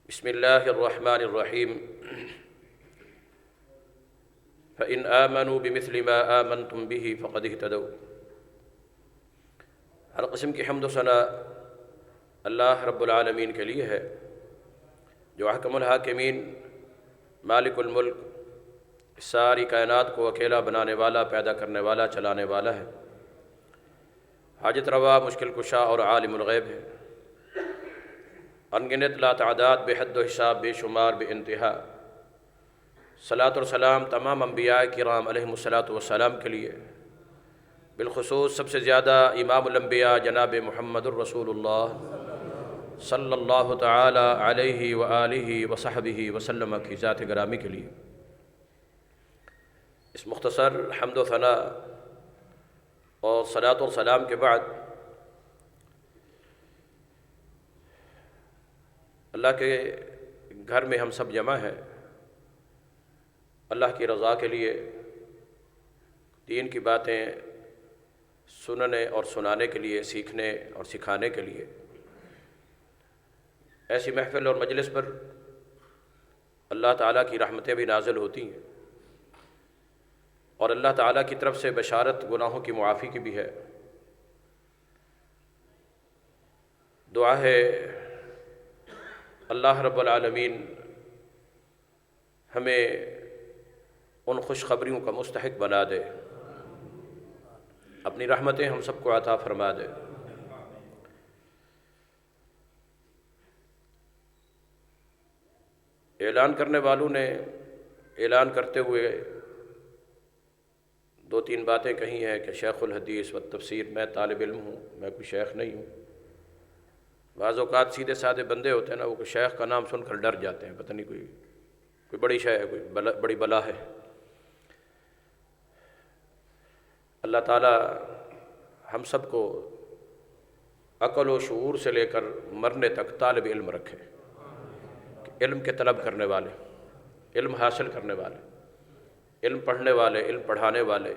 بسم اللہ الرحمن الرحیم فإن آمنوا بمثل ما آمنتم به فقد اهتدوا۔ ہر قسم کی حمد و ثنا اللہ رب العالمین کے لیے ہے، جو احکم الحاکمین، مالک الملک، ساری کائنات کو اکیلا بنانے والا، پیدا کرنے والا، چلانے والا ہے، حاجت روا، مشکل کشا اور عالم الغیب ہے، انگنت لا تعداد، بے حد و حساب، بے شمار، بے انتہا۔ صلاۃ و سلام تمام انبیاء کرام علیہم الصلاۃ والسلام کے لیے، بالخصوص سب سے زیادہ امام الانبیاء جناب محمد الرسول اللہ صلی اللہ تعالی علیہ وآلہ وصحبہ وسلم کی ذات گرامی کے لیے۔ اس مختصر حمد و ثنا اور صلاۃ و سلام کے بعد اللہ کے گھر میں ہم سب جمع ہیں، اللہ کی رضا کے لیے، دین کی باتیں سننے اور سنانے کے لیے، سیکھنے اور سکھانے کے لیے۔ ایسی محفل اور مجلس پر اللہ تعالیٰ کی رحمتیں بھی نازل ہوتی ہیں، اور اللہ تعالیٰ کی طرف سے بشارت گناہوں کی معافی کی بھی ہے۔ دعا ہے اللہ رب العالمین ہمیں ان خوشخبریوں کا مستحق بنا دے، اپنی رحمتیں ہم سب کو عطا فرما دے۔ اعلان کرنے والوں نے اعلان کرتے ہوئے دو تین باتیں کہی ہیں کہ شیخ الحدیث و تفسیر، میں طالب علم ہوں، میں کوئی شیخ نہیں ہوں۔ بعض اوقات سیدھے سادے بندے ہوتے ہیں نا، وہ کوئی شیخ کا نام سن کر ڈر جاتے ہیں، پتہ نہیں کوئی بڑی شے ہے، کوئی بڑی بلا ہے۔ اللہ تعالی ہم سب کو عقل و شعور سے لے کر مرنے تک طالب علم رکھے، علم کے طلب کرنے والے، علم حاصل کرنے والے، علم پڑھنے والے، علم پڑھانے والے،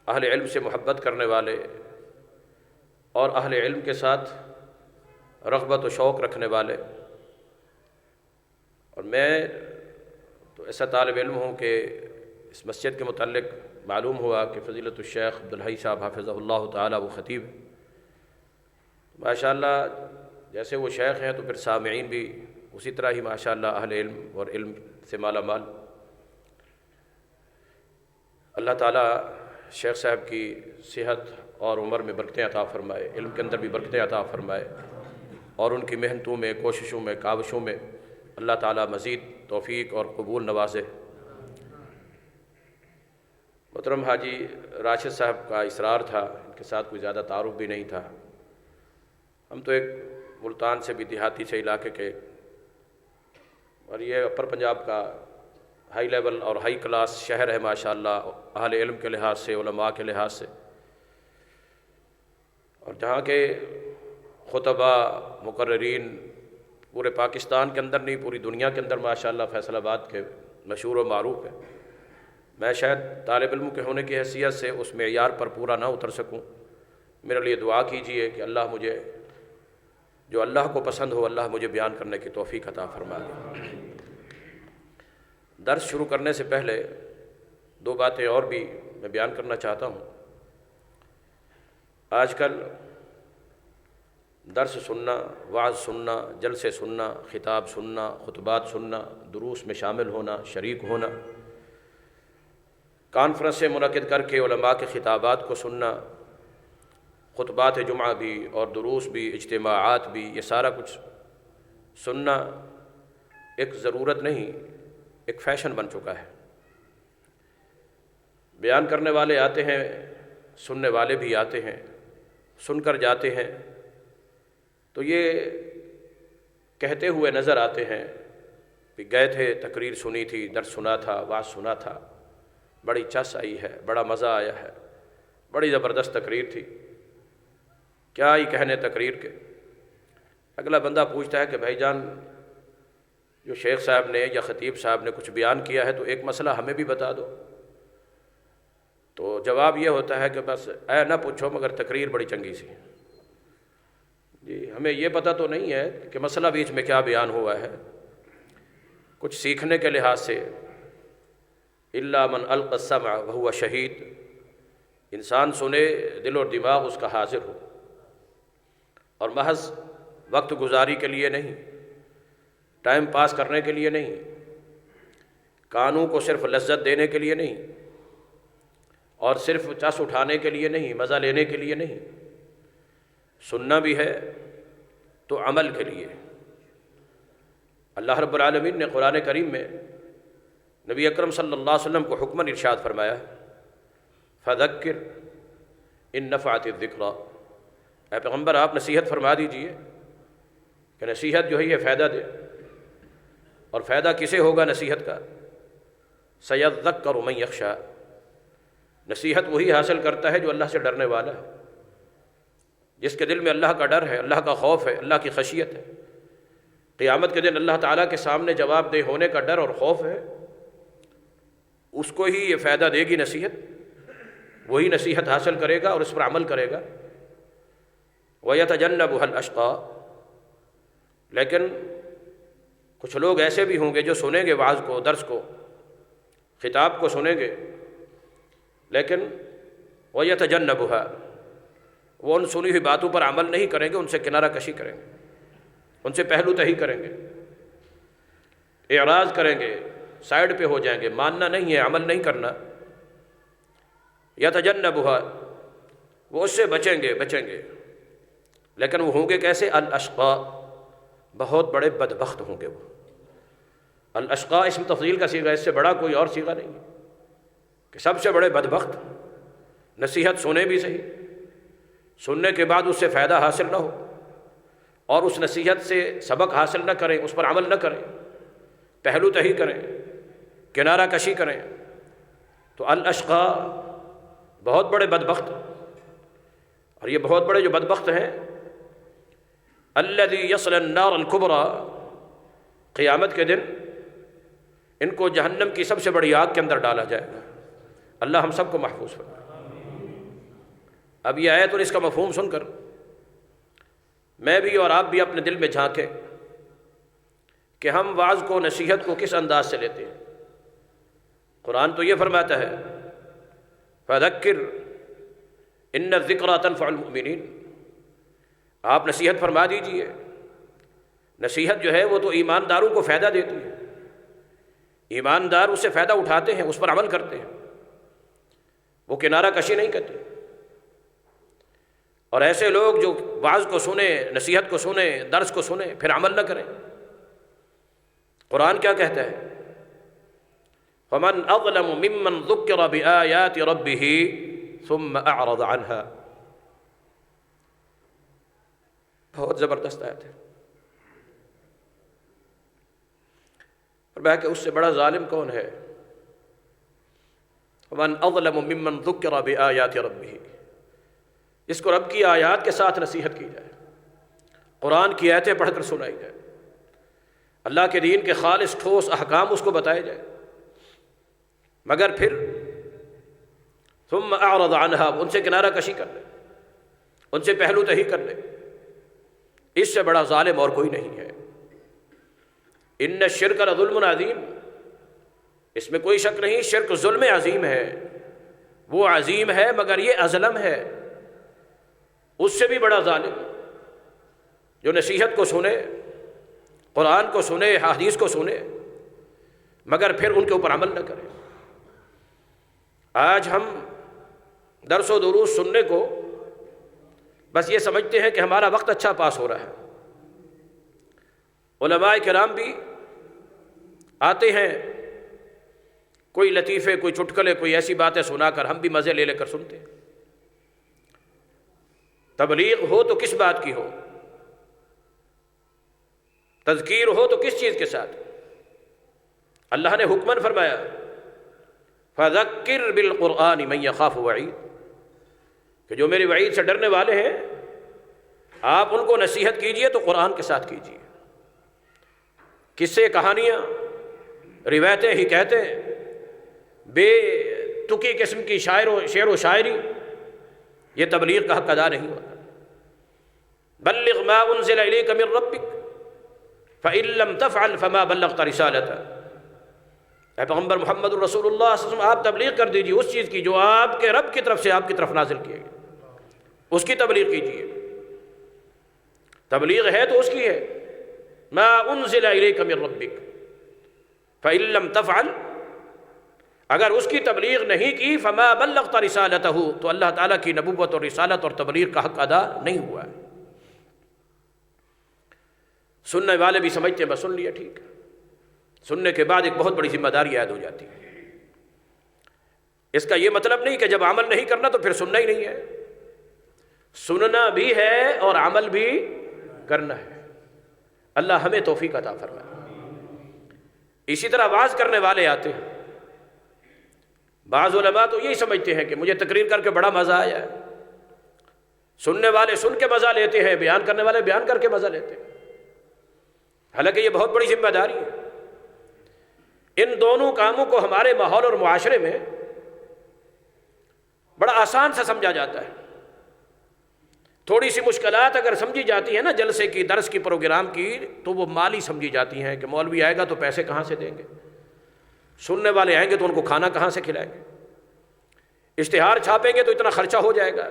اہل علم سے محبت کرنے والے، اور اہل علم کے ساتھ رغبت و شوق رکھنے والے۔ اور میں تو ایسا طالب علم ہوں کہ اس مسجد کے متعلق معلوم ہوا کہ فضیلت الشیخ عبدالحی صاحب حافظہ اللہ تعالیٰ وہ خطیب ہیں۔ ماشاءاللہ جیسے وہ شیخ ہیں تو پھر سامعین بھی اسی طرح ہی ماشاءاللہ اہل علم اور علم سے مالا مال۔ اللہ تعالیٰ شیخ صاحب کی صحت اور عمر میں برکتیں عطا فرمائے، علم کے اندر بھی برکتیں عطا فرمائے، اور ان کی محنتوں میں، کوششوں میں، کاوشوں میں اللہ تعالیٰ مزید توفیق اور قبول نوازے۔ محترم حاجی راشد صاحب کا اصرار تھا، ان کے ساتھ کوئی زیادہ تعارف بھی نہیں تھا۔ ہم تو ایک ملتان سے بھی دیہاتی سے علاقے کے، اور یہ اپر پنجاب کا ہائی لیول اور ہائی کلاس شہر ہے ماشاءاللہ، اہل علم کے لحاظ سے، علماء کے لحاظ سے، اور جہاں کے خطباء، مقررین پورے پاکستان کے اندر نہیں، پوری دنیا کے اندر ماشاءاللہ فیصل آباد کے مشہور و معروف ہے۔ میں شاید طالب علم کے ہونے کی حیثیت سے اس معیار پر پورا نہ اتر سکوں، میرے لیے دعا کیجئے کہ اللہ مجھے جو اللہ کو پسند ہو، اللہ مجھے بیان کرنے کی توفیق عطا فرما دے۔ درس شروع کرنے سے پہلے دو باتیں اور بھی میں بیان کرنا چاہتا ہوں۔ آج کل درس سننا، وعظ سننا، جلسے سننا، خطاب سننا، خطبات سننا، دروس میں شامل ہونا، شریک ہونا، کانفرنسیں منعقد کر کے علماء کے خطابات کو سننا، خطبات جمعہ بھی اور دروس بھی، اجتماعات بھی، یہ سارا کچھ سننا ایک ضرورت نہیں، ایک فیشن بن چکا ہے۔ بیان کرنے والے آتے ہیں، سننے والے بھی آتے ہیں، سن کر جاتے ہیں، تو یہ کہتے ہوئے نظر آتے ہیں کہ گئے تھے، تقریر سنی تھی، درس سنا تھا، وعظ سنا تھا، بڑی چس آئی ہے، بڑا مزہ آیا ہے، بڑی زبردست تقریر تھی، کیا ہی کہنے تقریر کے۔ اگلا بندہ پوچھتا ہے کہ بھائی جان، جو شیخ صاحب نے یا خطیب صاحب نے کچھ بیان کیا ہے تو ایک مسئلہ ہمیں بھی بتا دو۔ تو جواب یہ ہوتا ہے کہ بس اے نہ پوچھو مگر تقریر بڑی چنگی سی۔ جی ہمیں یہ پتہ تو نہیں ہے کہ مسئلہ بیچ میں کیا بیان ہوا ہے، کچھ سیکھنے کے لحاظ سے الا من القى السمع وهو شہید، انسان سنے، دل اور دماغ اس کا حاضر ہو، اور محض وقت گزاری کے لیے نہیں، ٹائم پاس کرنے کے لیے نہیں، کانوں کو صرف لذت دینے کے لیے نہیں، اور صرف چس اٹھانے کے لیے نہیں، مزہ لینے کے لیے نہیں، سننا بھی ہے تو عمل کے لیے۔ اللہ رب العالمین نے قرآن کریم میں نبی اکرم صلی اللہ علیہ وسلم کو حکماً ارشاد فرمایا، فذکر ان نفعت الذکریٰ، اے پیغمبر آپ نصیحت فرما دیجئے کہ نصیحت جو ہے یہ فائدہ دے، اور فائدہ کسے ہوگا نصیحت کا؟ سیذکر من یخشی، نصیحت وہی حاصل کرتا ہے جو اللہ سے ڈرنے والا ہے، جس کے دل میں اللہ کا ڈر ہے، اللہ کا خوف ہے، اللہ کی خشیت ہے، قیامت کے دن اللہ تعالیٰ کے سامنے جواب دہ ہونے کا ڈر اور خوف ہے، اس کو ہی یہ فائدہ دے گی نصیحت، وہی نصیحت حاصل کرے گا اور اس پر عمل کرے گا۔ وَيَتَجَنَّبُهَا الْأَشْقَى، لیکن کچھ لوگ ایسے بھی ہوں گے جو سنیں گے وعظ کو، درس کو، خطاب کو سنیں گے، لیکن وَيَتَجَنَّبُهَا، وہ ان سنی ہوئی باتوں پر عمل نہیں کریں گے، ان سے کنارہ کشی کریں گے، ان سے پہلو تہی کریں گے، اعراض کریں گے، سائڈ پہ ہو جائیں گے، ماننا نہیں ہے، عمل نہیں کرنا۔ یتجنبها، وہ اس سے بچیں گے، لیکن وہ ہوں گے کیسے؟ الاشقاء، بہت بڑے بدبخت ہوں گے وہ۔ الاشقاء اسم تفضیل کا صیغہ، اس سے بڑا کوئی اور صیغہ نہیں ہے کہ سب سے بڑے بدبخت، نصیحت سنیں بھی صحیح، سننے کے بعد اس سے فائدہ حاصل نہ ہو، اور اس نصیحت سے سبق حاصل نہ کریں، اس پر عمل نہ کریں، پہلو تہی کریں، کنارہ کشی کریں، تو الاشقاء بہت بڑے بدبخت۔ اور یہ بہت بڑے جو بدبخت ہیں، الذی یصلی النار الکبریٰ، قیامت کے دن ان کو جہنم کی سب سے بڑی آگ کے اندر ڈالا جائے گا۔ اللہ ہم سب کو محفوظ فرمائے۔ اب یہ آیت اور اس کا مفہوم سن کر میں بھی اور آپ بھی اپنے دل میں جھانکیں کہ ہم وعظ کو، نصیحت کو کس انداز سے لیتے ہیں۔ قرآن تو یہ فرماتا ہے فذکر ان الذکریٰ تنفع المؤمنین، آپ نصیحت فرما دیجئے، نصیحت جو ہے وہ تو ایمانداروں کو فائدہ دیتی ہے، ایماندار اس سے فائدہ اٹھاتے ہیں، اس پر عمل کرتے ہیں، وہ کنارہ کشی نہیں کرتے۔ اور ایسے لوگ جو وعظ کو سنیں، نصیحت کو سنیں، درس کو سنیں، پھر عمل نہ کریں، قرآن کیا کہتا ہے؟ فَمَنْ أَظْلَمُ مِمَّنْ ذُكِّرَ بِآيَاتِ رَبِّهِ ثُمَّ أَعْرَضَ عَنْهَا، بہت زبردست آیت ہے۔ فرمایا کہ اس سے بڑا ظالم کون ہے؟ وَمَنْ أَظْلَمُ مِمَّنْ ذُكِّرَ بِآيَاتِ رَبِّهِ، اس کو رب کی آیات کے ساتھ نصیحت کی جائے، قرآن کی آیتیں پڑھ کر سنائی جائے، اللہ کے دین کے خالص ٹھوس احکام اس کو بتائے جائے، مگر پھر ثم اعرض عنها، ان سے کنارہ کشی کر لے، ان سے پہلو تہی کر لے، اس سے بڑا ظالم اور کوئی نہیں ہے۔ ان الشرک لظلم عظیم، اس میں کوئی شک نہیں، شرک ظلم عظیم ہے، وہ عظیم ہے مگر یہ اظلم ہے، اس سے بھی بڑا ظالم جو نصیحت کو سنے، قرآن کو سنے، حدیث کو سنے، مگر پھر ان کے اوپر عمل نہ کرے۔ آج ہم درس و دروس سننے کو بس یہ سمجھتے ہیں کہ ہمارا وقت اچھا پاس ہو رہا ہے۔ علماء کرام بھی آتے ہیں، کوئی لطیفے، کوئی چٹکلے، کوئی ایسی باتیں سنا کر ہم بھی مزے لے کر سنتے ہیں۔ تبلیغ ہو تو کس بات کی ہو، تذکیر ہو تو کس چیز کے ساتھ؟ اللہ نے حکماً فرمایا فذکر بالقرآن من یخاف وعید، کہ جو میری وعید سے ڈرنے والے ہیں آپ ان کو نصیحت کیجئے تو قرآن کے ساتھ کیجئے۔ قصے، کہانیاں، روایتیں، حکایتیں، بے تکی قسم کی شعر و شاعری، یہ تبلیغ کا حق ادا نہیں ہوتا۔ بلغ ما انزل الیک من ربک فإن لم تفعل فما بلغت رسالتہ، اے پیغمبر محمد الرسول اللہ صلی اللہ علیہ وسلم آپ تبلیغ کر دیجیے اس چیز کی جو آپ کے رب کی طرف سے آپ کی طرف نازل کیے گئے، اس کی تبلیغ کیجیے۔ تبلیغ ہے تو اس کی ہے، ما انزل الیک من ربک فإن لم تفعل، اگر اس کی تبلیغ نہیں کی فما بلغت رسالتہ، تو اللہ تعالیٰ کی نبوت اور رسالت اور تبلیغ کا حق ادا نہیں ہوا ہے۔ سننے والے بھی سمجھتے ہیں بس سن لیا ٹھیک ہے، سننے کے بعد ایک بہت بڑی ذمہ داری عائد ہو جاتی ہے۔ اس کا یہ مطلب نہیں کہ جب عمل نہیں کرنا تو پھر سننا ہی نہیں ہے، سننا بھی ہے اور عمل بھی کرنا ہے۔ اللہ ہمیں توفیق عطا فرمائے۔ اسی طرح واعظ کرنے والے آتے ہیں، بعض علماء تو یہی سمجھتے ہیں کہ مجھے تقریر کر کے بڑا مزہ آیا ہے، سننے والے سن کے مزہ لیتے ہیں، بیان کرنے والے بیان کر کے مزہ لیتے ہیں، حالانکہ یہ بہت بڑی ذمہ داری ہے۔ ان دونوں کاموں کو ہمارے ماحول اور معاشرے میں بڑا آسان سے سمجھا جاتا ہے، تھوڑی سی مشکلات اگر سمجھی جاتی ہیں نا جلسے کی، درس کی، پروگرام کی، تو وہ مالی سمجھی جاتی ہیں کہ مولوی آئے گا تو پیسے کہاں سے دیں گے، سننے والے آئیں گے تو ان کو کھانا کہاں سے کھلائیں گے، اشتہار چھاپیں گے تو اتنا خرچہ ہو جائے گا۔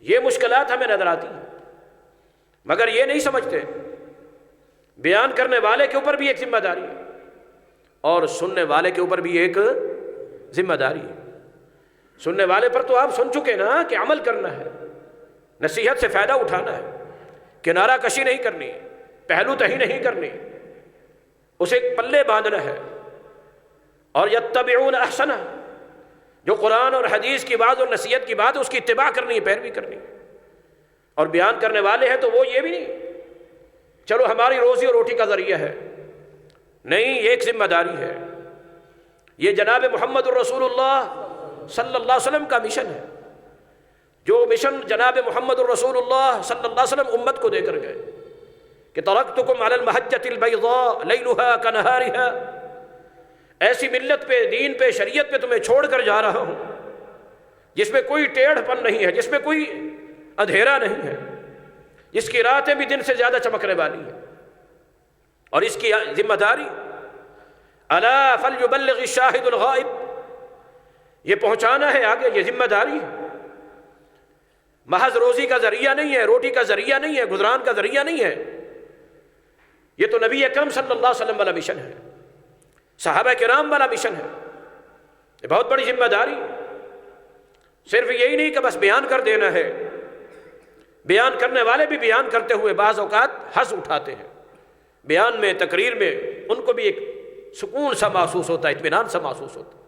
یہ مشکلات ہمیں نظر آتی ہیں، مگر یہ نہیں سمجھتے بیان کرنے والے کے اوپر بھی ایک ذمہ داری ہے اور سننے والے کے اوپر بھی ایک ذمہ داری ہے۔ سننے والے پر تو آپ سن چکے نا کہ عمل کرنا ہے، نصیحت سے فائدہ اٹھانا ہے، کنارہ کشی نہیں کرنی، پہلو تہی نہیں کرنی، اسے پلے باندھنا ہے۔ اور یتبعون احسنہ، جو قرآن اور حدیث کی بات اور نصیحت کی بات ہے اس کی اتباع کرنی ہے، پیروی کرنی ہے۔ اور بیان کرنے والے ہیں تو وہ یہ بھی نہیں چلو ہماری روزی اور روٹی کا ذریعہ ہے، نہیں، یہ ایک ذمہ داری ہے۔ یہ جناب محمد الرسول اللہ صلی اللہ علیہ وسلم کا مشن ہے، جو مشن جناب محمد الرسول اللہ صلی اللہ علیہ وسلم امت کو دے کر گئے کہ ترکتکم علی المحجۃ البیضاء لیلھا کنہارھا، ایسی ملت پہ، دین پہ، شریعت پہ تمہیں چھوڑ کر جا رہا ہوں جس میں کوئی ٹیڑھ پن نہیں ہے، جس میں کوئی اندھیرا نہیں ہے، جس کی راتیں بھی دن سے زیادہ چمکنے والی ہیں۔ اور اس کی ذمہ داری الا فلیبلغ الشاہد الغائب، یہ پہنچانا ہے آگے، یہ ذمہ داری ہے۔ محض روزی کا ذریعہ نہیں ہے، روٹی کا ذریعہ نہیں ہے، گزران کا ذریعہ نہیں ہے، یہ تو نبی اکرم صلی اللہ علیہ وسلم والا مشن ہے، صحابہ کرام والا مشن ہے، یہ بہت بڑی ذمہ داری۔ صرف یہی نہیں کہ بس بیان کر دینا ہے، بیان کرنے والے بھی بیان کرتے ہوئے بعض اوقات حظ اٹھاتے ہیں، بیان میں، تقریر میں ان کو بھی ایک سکون سا محسوس ہوتا ہے، اطمینان سا محسوس ہوتا ہے۔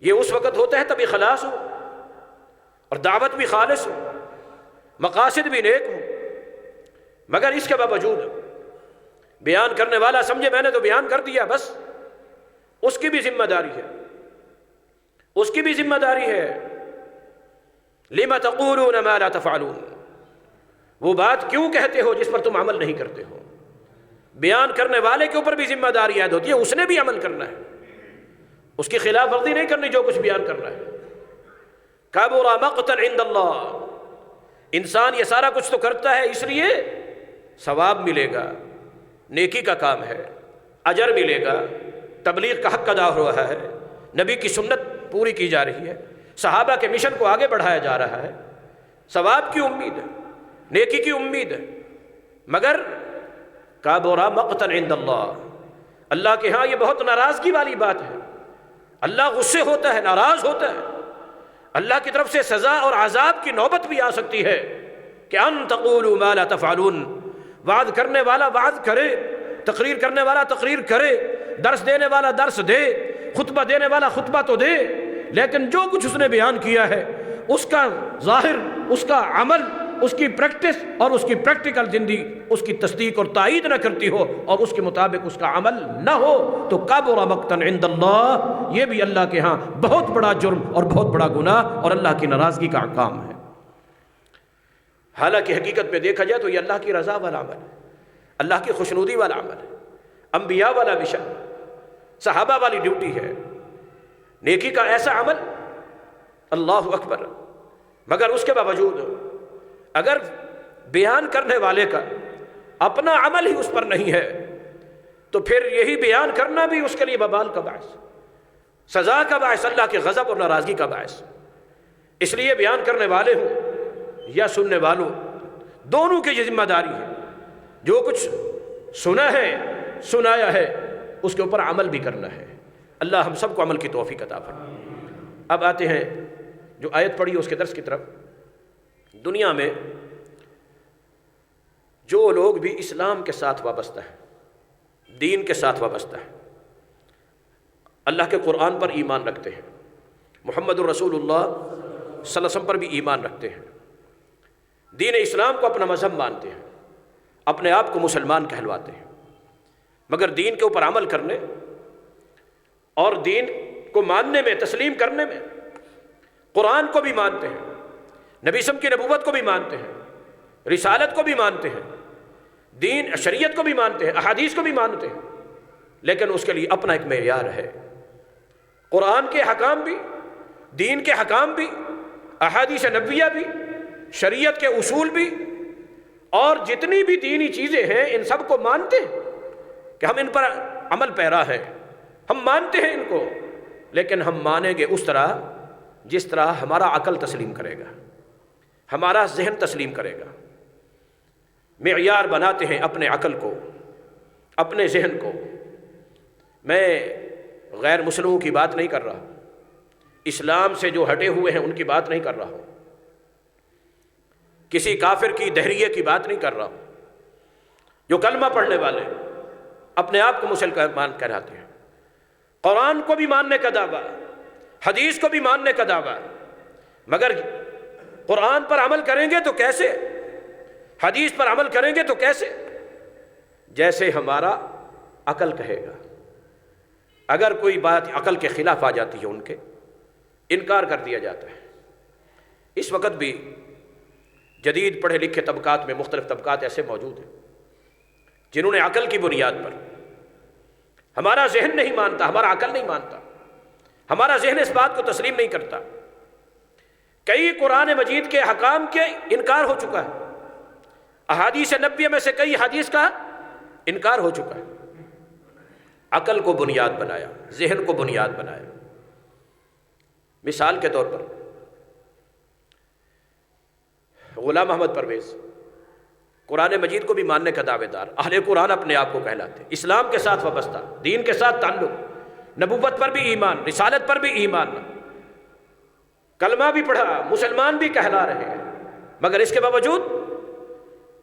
یہ اس وقت ہوتا ہے تب اخلاص ہو اور دعوت بھی خالص ہو، مقاصد بھی نیک ہو، مگر اس کے باوجود بیان کرنے والا سمجھے میں نے تو بیان کر دیا بس، اس کی بھی ذمہ داری ہے، اس کی بھی ذمہ داری ہے۔ لِمَ تَقُولُونَ مَا لَا تَفْعَلُونَ، وہ بات کیوں کہتے ہو جس پر تم عمل نہیں کرتے ہو۔ بیان کرنے والے کے اوپر بھی ذمہ داری عائد ہوتی ہے، اس نے بھی عمل کرنا ہے، اس کی خلاف ورزی نہیں کرنی جو کچھ بیان کر رہا ہے۔ کَبُرَ مَقْتًا عِندَ اللَّهِ، انسان یہ سارا کچھ تو کرتا ہے اس لیے ثواب ملے گا، نیکی کا کام ہے، اجر ملے گا، تبلیغ کا حق ادا ہو رہا ہے، نبی کی سنت پوری کی جا رہی ہے، صحابہ کے مشن کو آگے بڑھایا جا رہا ہے، ثواب کی امید ہے، نیکی کی امید ہے، مگر کابورا مقتا عند اللہ، اللہ کے ہاں یہ بہت ناراضگی والی بات ہے، اللہ غصے ہوتا ہے، ناراض ہوتا ہے، اللہ کی طرف سے سزا اور عذاب کی نوبت بھی آ سکتی ہے کہ ان تقولوا ما لا تفعلون، وعظ کرنے والا وعظ کرے، تقریر کرنے والا تقریر کرے، درس دینے والا درس دے، خطبہ دینے والا خطبہ تو دے، لیکن جو کچھ اس نے بیان کیا ہے اس کا ظاہر، اس کا عمل، اس کی پریکٹس اور اس کی پریکٹیکل زندگی اس کی تصدیق اور تائید نہ کرتی ہو اور اس کے مطابق اس کا عمل نہ ہو تو کبر مقتا عند اللہ، یہ بھی اللہ کے ہاں بہت بڑا جرم اور بہت بڑا گناہ اور اللہ کی ناراضگی کا کام ہے۔ حالانکہ حقیقت میں دیکھا جائے تو یہ اللہ کی رضا والا عمل ہے، اللہ کی خوشنودی والا عمل ہے، انبیاء والا مشن، صحابہ والی ڈیوٹی ہے، نیکی کا ایسا عمل، اللہ اکبر۔ مگر اس کے باوجود اگر بیان کرنے والے کا اپنا عمل ہی اس پر نہیں ہے تو پھر یہی بیان کرنا بھی اس کے لیے وبال کا باعث، سزا کا باعث، اللہ کے غضب اور ناراضگی کا باعث۔ اس لیے بیان کرنے والے ہوں یا سننے والوں، دونوں کی یہ ذمہ داری ہے، جو کچھ سنا ہے سنایا ہے اس کے اوپر عمل بھی کرنا ہے۔ اللہ ہم سب کو عمل کی توفیق عطا فرمائے۔ اب آتے ہیں جو آیت پڑھی اس کے درس کی طرف۔ دنیا میں جو لوگ بھی اسلام کے ساتھ وابستہ ہیں، دین کے ساتھ وابستہ ہیں، اللہ کے قرآن پر ایمان رکھتے ہیں، محمد الرسول اللہ صلی اللہ علیہ وسلم پر بھی ایمان رکھتے ہیں، دین اسلام کو اپنا مذہب مانتے ہیں، اپنے آپ کو مسلمان کہلواتے ہیں، مگر دین کے اوپر عمل کرنے اور دین کو ماننے میں، تسلیم کرنے میں، قرآن کو بھی مانتے ہیں، نبی صلی اللہ علیہ وسلم کی نبوت کو بھی مانتے ہیں، رسالت کو بھی مانتے ہیں، دین شریعت کو بھی مانتے ہیں، احادیث کو بھی مانتے ہیں، لیکن اس کے لیے اپنا ایک معیار ہے۔ قرآن کے حکام بھی، دین کے حکام بھی، احادیث نبویہ بھی، شریعت کے اصول بھی، اور جتنی بھی دینی چیزیں ہیں ان سب کو مانتے ہیں کہ ہم ان پر عمل پیرا ہے، ہم مانتے ہیں ان کو، لیکن ہم مانیں گے اس طرح جس طرح ہمارا عقل تسلیم کرے گا، ہمارا ذہن تسلیم کرے گا۔ معیار بناتے ہیں اپنے عقل کو، اپنے ذہن کو۔ میں غیر مسلموں کی بات نہیں کر رہا، اسلام سے جو ہٹے ہوئے ہیں ان کی بات نہیں کر رہا ہوں، کسی کافر کی دہریے کی بات نہیں کر رہا ہوں، جو کلمہ پڑھنے والے اپنے آپ کو مسلمان کہلاتے ہیں، قرآن کو بھی ماننے کا دعویٰ، حدیث کو بھی ماننے کا دعویٰ، مگر قرآن پر عمل کریں گے تو کیسے، حدیث پر عمل کریں گے تو کیسے؟ جیسے ہمارا عقل کہے گا۔ اگر کوئی بات عقل کے خلاف آ جاتی ہے ان کے انکار کر دیا جاتا ہے۔ اس وقت بھی جدید پڑھے لکھے طبقات میں مختلف طبقات ایسے موجود ہیں جنہوں نے عقل کی بنیاد پر، ہمارا ذہن نہیں مانتا، ہمارا عقل نہیں مانتا، ہمارا ذہن اس بات کو تسلیم نہیں کرتا، کئی قرآن مجید کے حکام کے انکار ہو چکا ہے، احادیث نبویہ میں سے کئی حدیث کا انکار ہو چکا ہے۔ عقل کو بنیاد بنایا، ذہن کو بنیاد بنایا۔ مثال کے طور پر غلام محمد پرویز قرآن مجید کو بھی ماننے کا دعوے دار، اہل قرآن اپنے آپ کو کہلاتے ہیں، اسلام کے ساتھ وابستہ، دین کے ساتھ تعلق، نبوت پر بھی ایمان، رسالت پر بھی ایمان، کلمہ بھی پڑھا، مسلمان بھی کہلا رہے ہیں، مگر اس کے باوجود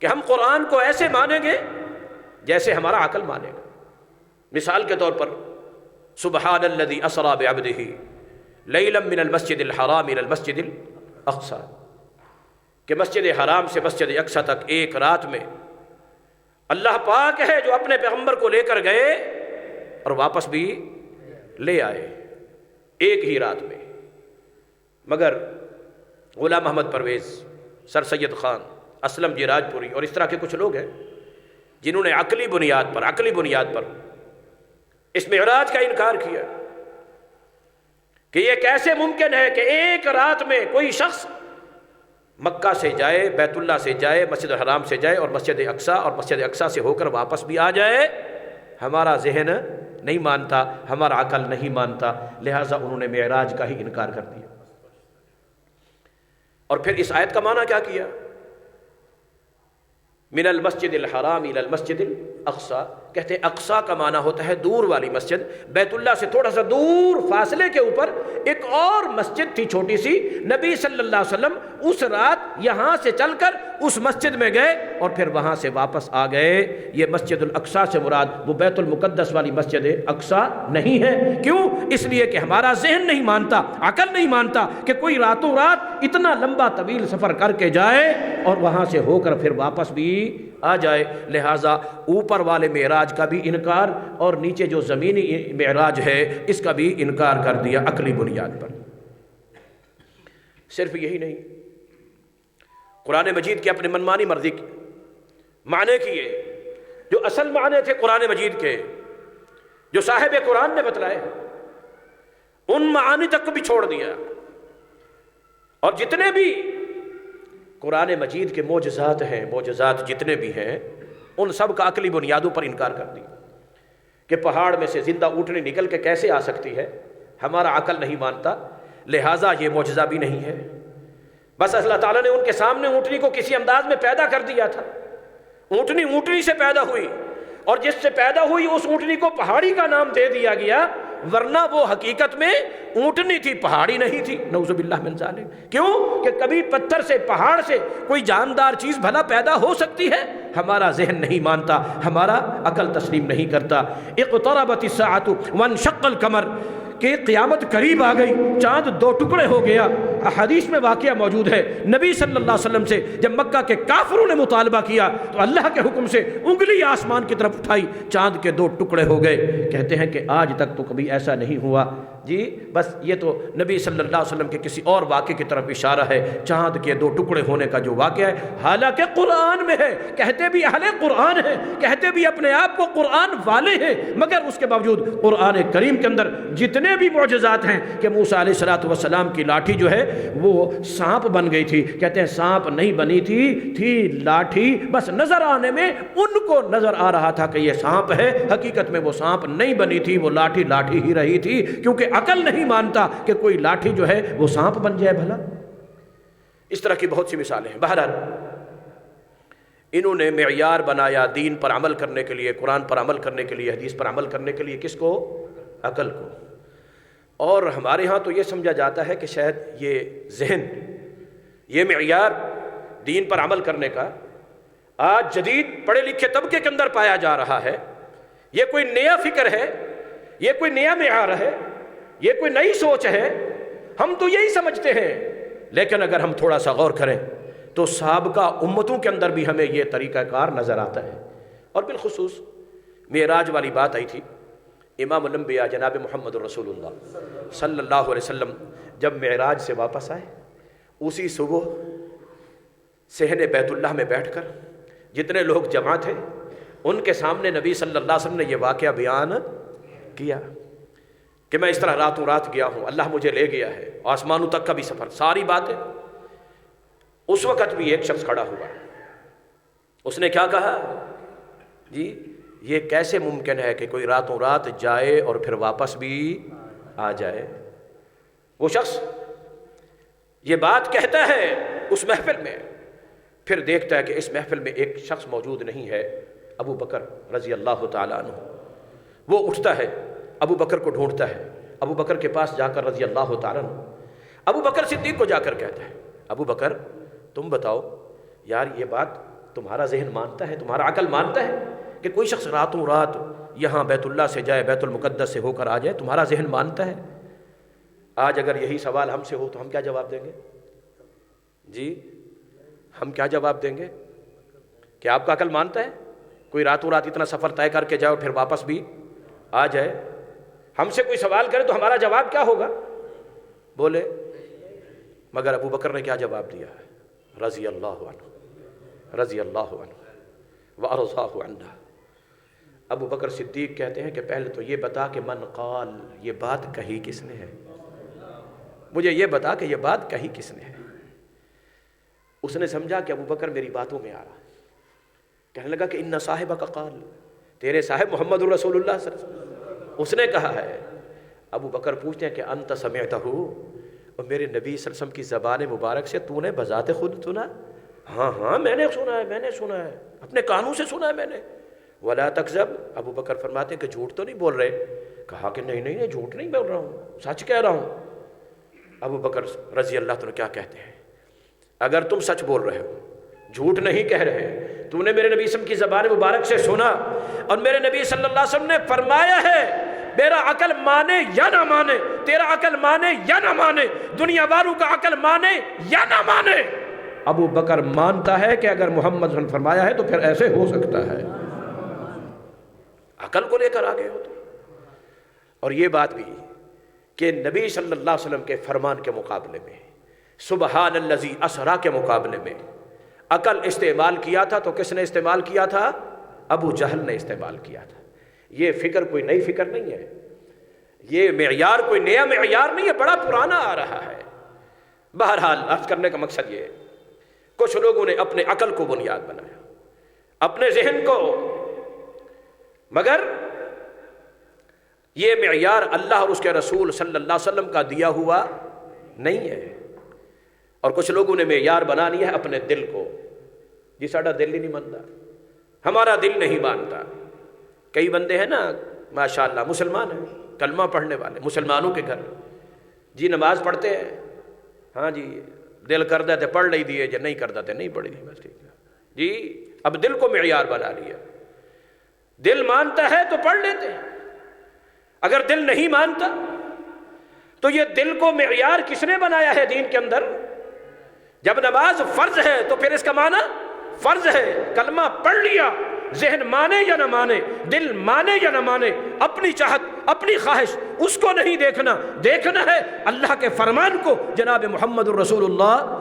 کہ ہم قرآن کو ایسے مانیں گے جیسے ہمارا عقل مانے گا۔ مثال کے طور پر سبحان الذی اسری بعبدہ لیلا من المسجد الحرام الى المسجد الاقصی، کہ مسجد حرام سے مسجد اقصی تک ایک رات میں اللہ پاک ہے جو اپنے پیغمبر کو لے کر گئے اور واپس بھی لے آئے ایک ہی رات میں۔ مگر غلام محمد پرویز، سر سید خان، اسلم جی راجپوری اور اس طرح کے کچھ لوگ ہیں جنہوں نے عقلی بنیاد پر اس معراج کا انکار کیا کہ یہ کیسے ممکن ہے کہ ایک رات میں کوئی شخص مکہ سے جائے، بیت اللہ سے جائے، مسجد الحرام سے جائے اور مسجد اقصی، اور مسجد اقصی سے ہو کر واپس بھی آ جائے۔ ہمارا ذہن نہیں مانتا، ہمارا عقل نہیں مانتا، لہٰذا انہوں نے معراج کا ہی انکار کر دیا۔ اور پھر اس آیت کا معنی کیا کیا؟ من المسجد الحرام الى المسجد الاقصی، کہتے ہیں اقصی کا معنی ہوتا ہے دور والی مسجد، بیت اللہ سے تھوڑا سا دور فاصلے کے اوپر ایک اور مسجد تھی چھوٹی سی، نبی صلی اللہ علیہ وسلم اس رات یہاں سے چل کر اس مسجد میں گئے اور پھر وہاں سے واپس آ گئے۔ یہ مسجد الاقصی سے مراد وہ بیت المقدس والی مسجد اقصی نہیں ہے۔ کیوں؟ اس لیے کہ ہمارا ذہن نہیں مانتا، عقل نہیں مانتا کہ کوئی راتوں رات اتنا لمبا طویل سفر کر کے جائے اور وہاں سے ہو کر پھر واپس بھی آ جائے۔ لہٰذا اوپر والے معراج کا بھی انکار اور نیچے جو زمینی معراج ہے اس کا بھی انکار کر دیا عقلی بنیاد پر۔ صرف یہی نہیں، قرآن مجید کے اپنے منمانی مرضی کے معنی کیے، جو اصل معنی تھے قرآن مجید کے جو صاحب قرآن نے بتلائے ان معانی تک کو بھی چھوڑ دیا، اور جتنے بھی قرآن مجید کے معجزات ہیں، معجزات جتنے بھی ہیں ان سب کا عقلی بنیادوں پر انکار کر دیا کہ پہاڑ میں سے زندہ اونٹنی نکل کے کیسے آ سکتی ہے، ہمارا عقل نہیں مانتا، لہٰذا یہ معجزہ بھی نہیں ہے۔ بس اللہ تعالیٰ نے ان کے سامنے اونٹنی کو کسی انداز میں پیدا کر دیا تھا، اونٹنی اونٹنی سے پیدا ہوئی، اور جس سے پیدا ہوئی اس اونٹنی کو پہاڑی کا نام دے دیا گیا، ورنہ وہ حقیقت میں اونٹنی تھی، پہاڑی نہیں تھی، نعوذ باللہ من ذالک۔ کیوں کہ کبھی پتھر سے، پہاڑ سے کوئی جاندار چیز بھلا پیدا ہو سکتی ہے؟ ہمارا ذہن نہیں مانتا، ہمارا عقل تسلیم نہیں کرتا۔ اقتربت الساعۃ وانشق القمر، کہ قیامت قریب آ گئی، چاند دو ٹکڑے ہو گیا۔ حدیث میں واقعہ موجود ہے، نبی صلی اللہ علیہ وسلم سے جب مکہ کے کافروں نے مطالبہ کیا تو اللہ کے حکم سے انگلی آسمان کی طرف اٹھائی، چاند کے دو ٹکڑے ہو گئے۔ کہتے ہیں کہ آج تک تو کبھی ایسا نہیں ہوا جی، بس یہ تو نبی صلی اللہ علیہ وسلم کے کسی اور واقعے کی طرف اشارہ ہے، چاند کے دو ٹکڑے ہونے کا جو واقعہ ہے، حالانکہ قرآن میں ہے، کہتے بھی اہل قرآن ہیں، کہتے بھی اپنے آپ کو قرآن والے ہیں، مگر اس کے باوجود قرآن کریم کے اندر جتنے بھی معجزات ہیں کہ موسیٰ علیہ السلام کی لاٹھی جو ہے وہ سانپ بن گئی تھی، کہتے ہیں سانپ نہیں بنی تھی لاٹھی، بس نظر آنے میں ان کو نظر آ رہا تھا کہ یہ سانپ ہے، حقیقت میں وہ سانپ نہیں بنی تھی، وہ لاٹھی لاٹھی ہی رہی تھی، کیونکہ عقل نہیں مانتا کہ کوئی لاٹھی جو ہے وہ سانپ بن جائے بھلا۔ اس طرح کی بہت سی مثالیں ہیں۔ بہرحال انہوں نے معیار بنایا دین پر عمل کرنے کے لیے، قرآن پر عمل کرنے کے لیے، حدیث پر عمل کرنے کے لیے، کس کو؟ عقل کو۔ اور ہمارے ہاں تو یہ سمجھا جاتا ہے کہ شاید یہ ذہن، یہ معیار دین پر عمل کرنے کا آج جدید پڑھے لکھے طبقے کے اندر پایا جا رہا ہے، یہ کوئی نیا فکر ہے، یہ کوئی نیا معیار ہے، یہ کوئی نئی سوچ ہے، ہم تو یہی سمجھتے ہیں۔ لیکن اگر ہم تھوڑا سا غور کریں تو سابقہ امتوں کے اندر بھی ہمیں یہ طریقہ کار نظر آتا ہے۔ اور بالخصوص معراج والی بات آئی تھی، امام الانبیاء جناب محمد رسول اللہ صلی اللہ علیہ وسلم جب معراج سے واپس آئے، اسی صبح صحن بیت اللہ میں بیٹھ کر جتنے لوگ جمع تھے ان کے سامنے نبی صلی اللہ علیہ وسلم نے یہ واقعہ بیان کیا کہ میں اس طرح راتوں رات گیا ہوں، اللہ مجھے لے گیا ہے، آسمانوں تک کا بھی سفر، ساری باتیں۔ اس وقت بھی ایک شخص کھڑا ہوا، اس نے کیا کہا؟ جی یہ کیسے ممکن ہے کہ کوئی راتوں رات جائے اور پھر واپس بھی آ جائے؟ وہ شخص یہ بات کہتا ہے اس محفل میں، پھر دیکھتا ہے کہ اس محفل میں ایک شخص موجود نہیں ہے، ابو بکر رضی اللہ تعالیٰ عنہ۔ وہ اٹھتا ہے، ابو بکر کو ڈھونڈتا ہے، ابو بکر کے پاس جا کر رضی اللہ تعالیٰ عنہ ابو بکر صدیق کو جا کر کہتا ہے، ابو بکر تم بتاؤ یار، یہ بات تمہارا ذہن مانتا ہے، تمہارا عقل مانتا ہے کہ کوئی شخص راتوں رات یہاں بیت اللہ سے جائے، بیت المقدس سے ہو کر آ جائے؟ تمہارا ذہن مانتا ہے؟ آج اگر یہی سوال ہم سے ہو تو ہم کیا جواب دیں گے؟ جی ہم کیا جواب دیں گے کہ آپ کا عقل مانتا ہے کوئی راتوں رات اتنا سفر طے کر کے جائے اور پھر واپس بھی آ جائے؟ ہم سے کوئی سوال کرے تو ہمارا جواب کیا ہوگا؟ بولے۔ مگر ابو بکر نے کیا جواب دیا؟ رضی اللہ عنہ، رضی اللہ عنہ وارضاہ عنہ۔ ابو بکر صدیق کہتے ہیں کہ پہلے تو یہ بتا کہ من قال، یہ بات کہی کس نے ہے؟ مجھے یہ بتا کہ یہ بات کہی کس نے ہے؟ اس نے سمجھا کہ ابو بکر میری باتوں میں آ رہا ہے، کہنے لگا کہ ان صاحبک قال، تیرے صاحب محمد رسول اللہ صلی اللہ علیہ وسلم اس نے کہا ہے۔ ابو بکر پوچھتے ہیں کہ انت سمعتہ، اور میرے نبی صلی اللہ علیہ وسلم کی زبان مبارک سے تو نے بذات خود سنا؟ ہاں ہاں میں نے سنا ہے، میں نے سنا ہے، اپنے کانوں سے سنا ہے میں نے۔ ولا تکذب، ابو بکر فرماتے ہیں کہ جھوٹ تو نہیں بول رہے؟ کہا کہ نہیں نہیں، جھوٹ نہیں بول رہا ہوں، سچ کہہ رہا ہوں۔ ابو بکر رضی اللہ عنہ کیا کہتے ہیں؟ اگر تم سچ بول رہے ہو، جھوٹ نہیں کہہ رہے، تو نے میرے نبی صلی اللہ علیہ وسلم کی زبان مبارک سے سنا، اور میرے نبی صلی اللہ علیہ وسلم نے فرمایا ہے میرا عقل مانے یا نہ مانے، تیرا عقل مانے یا نہ مانے، دنیا والوں کا عقل مانے یا نہ مانے، ابو بکر مانتا ہے کہ اگر محمد صلی اللہ علیہ وسلم فرمایا ہے تو پھر ایسے ہو سکتا ہے۔ عقل کو لے کر آگے ہو تو۔ اور یہ بات بھی کہ نبی صلی اللہ علیہ وسلم کے فرمان کے مقابلے میں، سبحان الذی اسریٰ کے مقابلے میں عقل استعمال کیا تھا تو کس نے استعمال کیا تھا؟ ابو جہل نے استعمال کیا تھا۔ یہ فکر کوئی نئی فکر نہیں ہے، یہ معیار کوئی نیا معیار نہیں ہے، بڑا پرانا آ رہا ہے۔ بہرحال عرض کرنے کا مقصد یہ ہے، کچھ لوگوں نے اپنے عقل کو بنیاد بنایا، اپنے ذہن کو، مگر یہ معیار اللہ اور اس کے رسول صلی اللہ علیہ وسلم کا دیا ہوا نہیں ہے۔ اور کچھ لوگوں نے معیار بنا لیا ہے اپنے دل کو، جی ساڈا دل ہی نہیں مانتا، ہمارا دل نہیں مانتا۔ کئی بندے ہیں نا ماشاءاللہ مسلمان ہیں، کلمہ پڑھنے والے، مسلمانوں کے گھر جی نماز پڑھتے ہیں، ہاں جی دل کردا تے پڑھ لئی دی ہے، جی نہیں کردا تے نہیں پڑھی دی، بس ٹھیک ہے جی۔ اب دل کو معیار بنا لیا، دل مانتا ہے تو پڑھ لیتے ہیں، اگر دل نہیں مانتا تو یہ دل کو معیار کس نے بنایا ہے دین کے اندر؟ جب نماز فرض ہے تو پھر اس کا معنی فرض ہے، کلمہ پڑھ لیا، ذہن مانے یا نہ مانے، دل مانے یا نہ مانے، اپنی چاہت اپنی خواہش اس کو نہیں دیکھنا، دیکھنا ہے اللہ کے فرمان کو، جناب محمد الرسول اللہ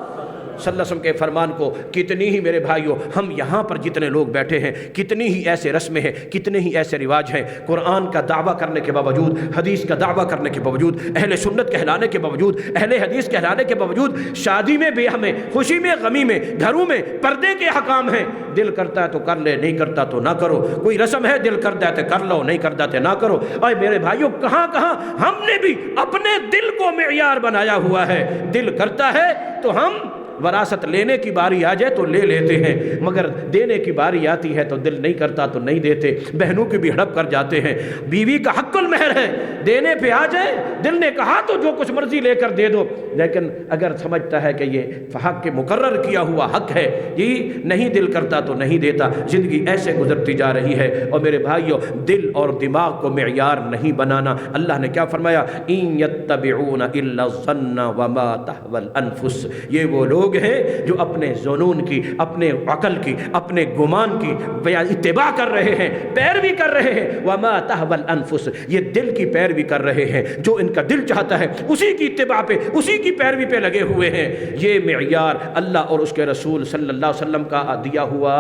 صلی اللہ علیہ وسلم کے فرمان کو۔ کتنی ہی میرے بھائیوں ہم یہاں پر جتنے لوگ بیٹھے ہیں، کتنی ہی ایسے رسمیں ہیں، کتنے ہی ایسے رواج ہیں، قرآن کا دعویٰ کرنے کے باوجود، حدیث کا دعویٰ کرنے کے باوجود، اہل سنت کہلانے کے باوجود، اہل حدیث کہلانے کے باوجود، شادی میں بیاہ میں، خوشی میں غمی میں، گھروں میں پردے کے حکام ہیں۔ دل کرتا ہے تو کر لے، نہیں کرتا تو نہ کرو، کوئی رسم ہے دل کرتا ہے تو کر لو، نہیں کرتا تو نہ کرو۔ اے میرے بھائیوں کہاں کہاں ہم نے بھی اپنے دل کو معیار بنایا ہوا ہے، دل کرتا ہے تو ہم وراثت لینے کی باری آ جائے تو لے لیتے ہیں، مگر دینے کی باری آتی ہے تو دل نہیں کرتا تو نہیں دیتے۔ بہنوں کی بھی ہڑپ کر جاتے ہیں، بیوی کا حق المہر ہے، دینے پہ آ جائے، دل نے کہا تو جو کچھ مرضی لے کر دے دو، لیکن اگر سمجھتا ہے کہ یہ حق کے مقرر کیا ہوا حق ہے، یہ نہیں دل کرتا تو نہیں دیتا۔ زندگی ایسے گزرتی جا رہی ہے۔ اور میرے بھائیوں دل اور دماغ کو معیار نہیں بنانا۔ اللہ نے کیا فرمایا؟ ان یتبعون الا الظن وما تهوى الانفس، یہ وہ لوگ ہیں جو اپنے ظنون کی، اپنے عقل کی، اپنے گمان کی اتباع کر رہے ہیں، پیروی کر رہے ہیں۔ وما تهوى الانفس، یہ دل کی پیروی کر رہے ہیں، جو ان کا دل چاہتا ہے اسی کی اتباع پہ، اسی کی پیروی پہ لگے ہوئے ہیں۔ یہ معیار اللہ اور اس کے رسول صلی اللہ علیہ وسلم کا دیا ہوا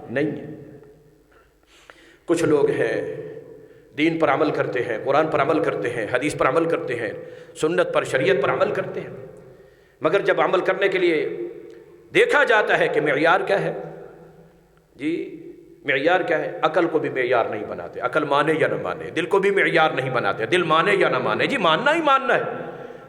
نہیں ہے۔ کچھ لوگ ہیں دین پر عمل کرتے ہیں، قرآن پر عمل کرتے ہیں، حدیث پر عمل کرتے ہیں، سنت پر، شریعت پر عمل کرتے ہیں، مگر جب عمل کرنے کے لیے دیکھا جاتا ہے کہ معیار کیا ہے، جی معیار کیا ہے، عقل کو بھی معیار نہیں بناتے، عقل مانے یا نہ مانے، دل کو بھی معیار نہیں بناتے، دل مانے یا نہ مانے، جی ماننا ہی ماننا ہے،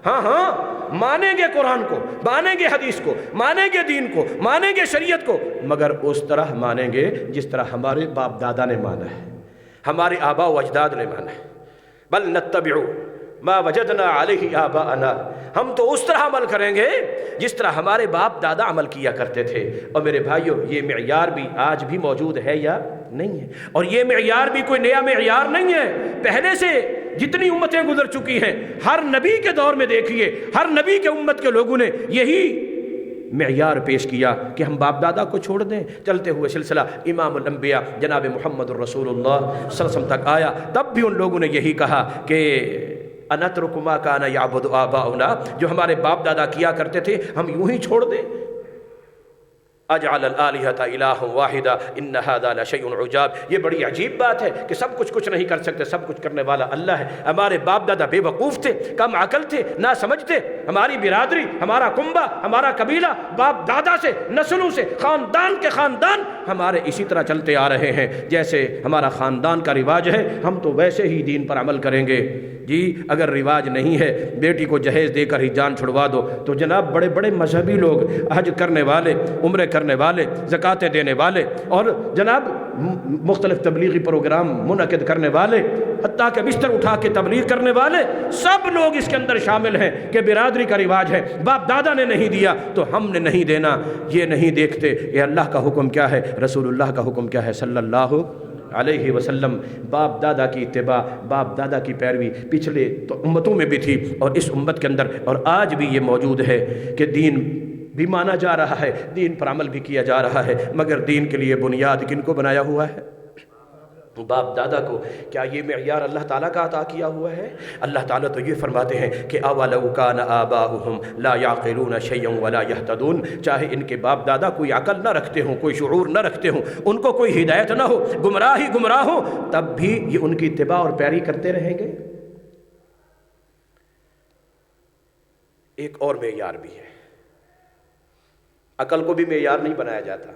ہاں ہاں مانیں گے قرآن کو، مانیں گے حدیث کو، مانیں گے دین کو، مانیں گے شریعت کو، مگر اس طرح مانیں گے جس طرح ہمارے باپ دادا نے مانا ہے، ہمارے آباء و اجداد نے مانا ہے۔ بل نتبع ما وجدنا علیہ آباءنا، ہم تو اس طرح عمل کریں گے جس طرح ہمارے باپ دادا عمل کیا کرتے تھے۔ اور میرے بھائیوں یہ معیار بھی آج بھی موجود ہے یا نہیں ہے؟ اور یہ معیار بھی کوئی نیا معیار نہیں ہے، پہلے سے جتنی امتیں گزر چکی ہیں، ہر نبی کے دور میں دیکھیے، ہر نبی کے امت کے لوگوں نے یہی معیار پیش کیا کہ ہم باپ دادا کو چھوڑ دیں۔ چلتے ہوئے سلسلہ امام الانبیاء جناب محمد الرسول اللہ صلی اللہ علیہ وسلم تک آیا، تب بھی ان لوگوں نے یہی کہا کہ انترک ما کان یعبد آباؤنا، جو ہمارے باپ دادا کیا کرتے تھے ہم یوں ہی چھوڑ دیں؟ اجعل الآلہۃ الہ واحدہ ان ھذا لشیء عجاب، یہ بڑی عجیب بات ہے کہ سب کچھ نہیں کر سکتے، سب کچھ کرنے والا اللہ ہے۔ ہمارے باپ دادا بے وقوف تھے، کم عقل تھے، نہ سمجھتے، ہماری برادری، ہمارا کنبہ، ہمارا قبیلہ، باپ دادا سے، نسلوں سے، خاندان کے خاندان ہمارے اسی طرح چلتے آ رہے ہیں، جیسے ہمارا خاندان کا رواج ہے ہم تو ویسے ہی دین پر عمل کریں گے۔ جی اگر رواج نہیں ہے بیٹی کو جہیز دے کر ہی جان چھڑوا دو، تو جناب بڑے بڑے مذہبی لوگ، حج کرنے والے، عمرے کرنے والے، زکاتیں دینے والے، اور جناب مختلف تبلیغی پروگرام منعقد کرنے والے، حتیٰ کہ بستر اٹھا کے تبلیغ کرنے والے، سب لوگ اس کے اندر شامل ہیں کہ برادری کا رواج ہے، باپ دادا نے نہیں دیا تو ہم نے نہیں دینا۔ یہ نہیں دیکھتے یہ اللہ کا حکم کیا ہے، رسول اللہ کا حکم کیا ہے صلی اللہ علیہ وسلم۔ باپ دادا کی اتباع، باپ دادا کی پیروی پچھلے تو امتوں میں بھی تھی اور اس امت کے اندر اور آج بھی یہ موجود ہے کہ دین بھی مانا جا رہا ہے، دین پر عمل بھی کیا جا رہا ہے، مگر دین کے لیے بنیاد کن کو بنایا ہوا ہے؟ باپ دادا کو۔ کیا یہ معیار اللہ تعالیٰ کا عطا کیا ہوا ہے؟ اللہ تعالیٰ تو یہ فرماتے ہیں کہ اولو کان آباؤہم لا یعقلون شیئا ولا یہتدون، چاہے ان کے باپ دادا کوئی عقل نہ رکھتے ہوں، کوئی شعور نہ رکھتے ہوں، ان کو کوئی ہدایت نہ ہو، گمراہ ہو، تب بھی یہ ان کی اتباع اور پیروی کرتے رہیں گے۔ ایک اور معیار بھی ہے، عقل کو بھی معیار نہیں بنایا جاتا،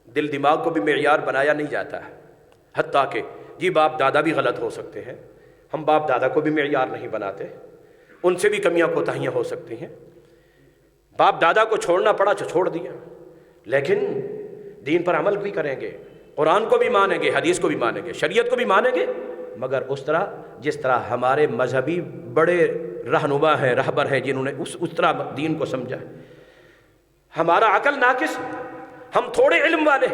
دل دماغ کو بھی معیار بنایا نہیں جاتا ہے، حتیٰ کہ جی باپ دادا بھی غلط ہو سکتے ہیں، ہم باپ دادا کو بھی معیار نہیں بناتے، ان سے بھی کمیاں کوتاہیاں ہو سکتی ہیں۔ باپ دادا کو چھوڑنا پڑا تو چھوڑ دیا، لیکن دین پر عمل بھی کریں گے، قرآن کو بھی مانیں گے، حدیث کو بھی مانیں گے، شریعت کو بھی مانیں گے، مگر اس طرح جس طرح ہمارے مذہبی بڑے رہنما ہیں، رہبر ہیں، جنہوں نے اس طرح دین کو سمجھا ہے۔ ہمارا عقل ناقص، ہم تھوڑے علم والے،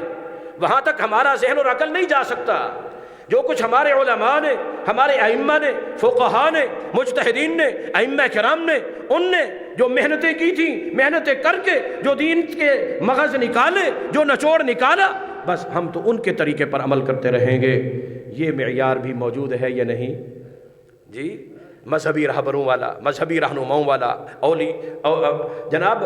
وہاں تک ہمارا ذہن اور عقل نہیں جا سکتا۔ جو کچھ ہمارے علماء نے، ہمارے ائمہ نے، فقہاء نے، مجتہدین نے، ائمہ کرام نے، ان نے جو محنتیں کی تھیں، محنتیں کر کے جو دین کے مغز نکالے، جو نچوڑ نکالا، بس ہم تو ان کے طریقے پر عمل کرتے رہیں گے۔ یہ معیار بھی موجود ہے یا نہیں؟ جی مذہبی رہبروں والا، مذہبی رہنماؤں والا، جناب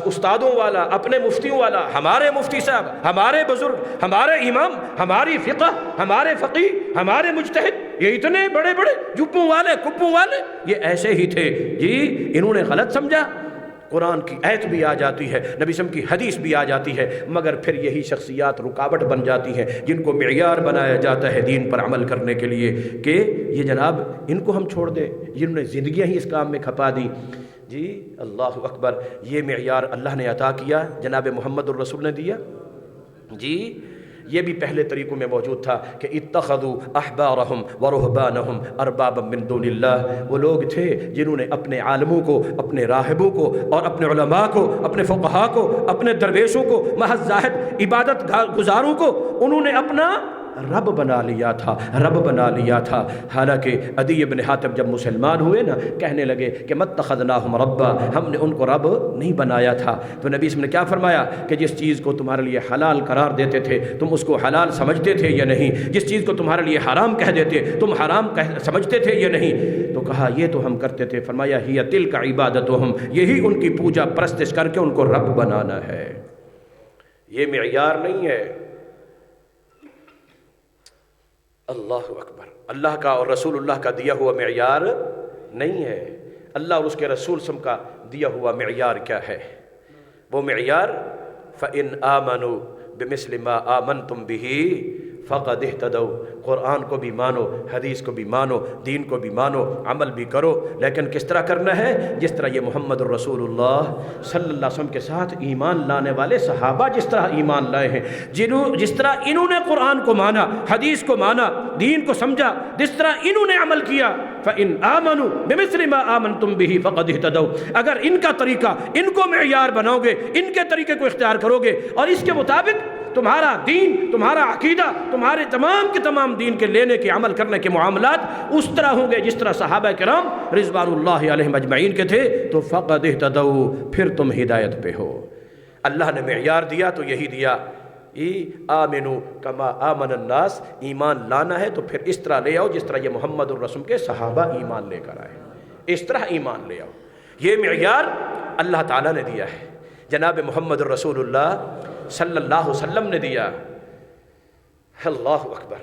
استادوں والا، اپنے مفتیوں والا، ہمارے مفتی صاحب، ہمارے بزرگ، ہمارے امام، ہماری فقہ، ہمارے فقیہ، ہمارے مجتہد، یہ اتنے بڑے بڑے جبوں والے، کپوں والے، یہ ایسے ہی تھے۔ جی انہوں نے غلط سمجھا، قرآن کی آیت بھی آ جاتی ہے، نبی صلی اللہ علیہ وسلم کی حدیث بھی آ جاتی ہے، مگر پھر یہی شخصیات رکاوٹ بن جاتی ہیں جن کو معیار بنایا جاتا ہے دین پر عمل کرنے کے لیے کہ یہ جناب ان کو ہم چھوڑ دیں، جنہوں نے زندگیاں ہی اس کام میں کھپا دی۔ جی اللہ اکبر، یہ معیار اللہ نے عطا کیا، جناب محمد الرسول نے دیا۔ جی یہ بھی پہلے طریقوں میں موجود تھا کہ اتخذوا احبارہم ورہبانہم اربابا من دون اللہ، وہ لوگ تھے جنہوں نے اپنے عالموں کو، اپنے راہبوں کو اور اپنے علماء کو، اپنے فقہاء کو، اپنے درویشوں کو، محض زاہد عبادت گزاروں کو انہوں نے اپنا رب بنا لیا تھا، رب بنا لیا تھا۔ حالانکہ عدی بن حاتم جب مسلمان ہوئے نا، کہنے لگے کہ متخذناہم ربا، ہم نے ان کو رب نہیں بنایا تھا۔ تو نبی صلی اللہ علیہ وسلم نے کیا فرمایا کہ جس چیز کو تمہارے لیے حلال قرار دیتے تھے تم اس کو حلال سمجھتے تھے یا نہیں؟ جس چیز کو تمہارے لیے حرام کہہ دیتے تم حرام سمجھتے تھے یا نہیں؟ تو کہا یہ تو ہم کرتے تھے۔ فرمایا ہی تلک عبادتہم، یہی ان کی پوجا پرستش کر کے ان کو رب بنانا ہے۔ یہ معیار نہیں ہے۔ اللہ اکبر، اللہ کا اور رسول اللہ کا دیا ہوا معیار نہیں ہے۔ اللہ اور اس کے رسول سم کا دیا ہوا معیار کیا ہے؟ وہ معیار فَإِنْ آمَنُوا بِمِثْلِ مَا آمَنْتُمْ بِهِ فَقَدْ اهْتَدَوْا۔ قرآن کو بھی مانو، حدیث کو بھی مانو، دین کو بھی مانو، عمل بھی کرو، لیکن کس طرح کرنا ہے؟ جس طرح یہ محمد الرسول اللہ صلی اللہ علیہ وسلم کے ساتھ ایمان لانے والے صحابہ جس طرح ایمان لائے ہیں، جس طرح انہوں نے قرآن کو مانا، حدیث کو مانا، دین کو سمجھا، جس طرح انہوں نے عمل کیا۔ فَإِنْ آمَنُوا بِمِثْلِ مَا آمَنْتُمْ بِهِ فَقَدْ اهْتَدَوْا۔ اگر ان کا طریقہ، ان کو معیار بناؤ گے، ان کے طریقے کو اختیار کرو گے اور اس کے مطابق تمہارا دین، تمہارا عقیدہ، تمہارے تمام کے تمام دین کے لینے کے عمل کرنے کے معاملات اس طرح ہوں گے جس طرح صحابہ کرام رضوان اللہ علیہم اجمعین کے تھے، تو فقد اہتدوا، پھر تم ہدایت پہ ہو۔ اللہ نے معیار دیا تو یہی دیا، آمنو کما آمن الناس، ایمان لانا ہے تو پھر اس طرح لے آؤ جس طرح یہ محمد الرسول کے صحابہ ایمان لے کر آئے، اس طرح ایمان لے آؤ۔ یہ معیار اللہ تعالیٰ نے دیا ہے، جناب محمد الرسول اللہ صلی اللہ علیہ وسلم نے دیا۔ اللہ اکبر،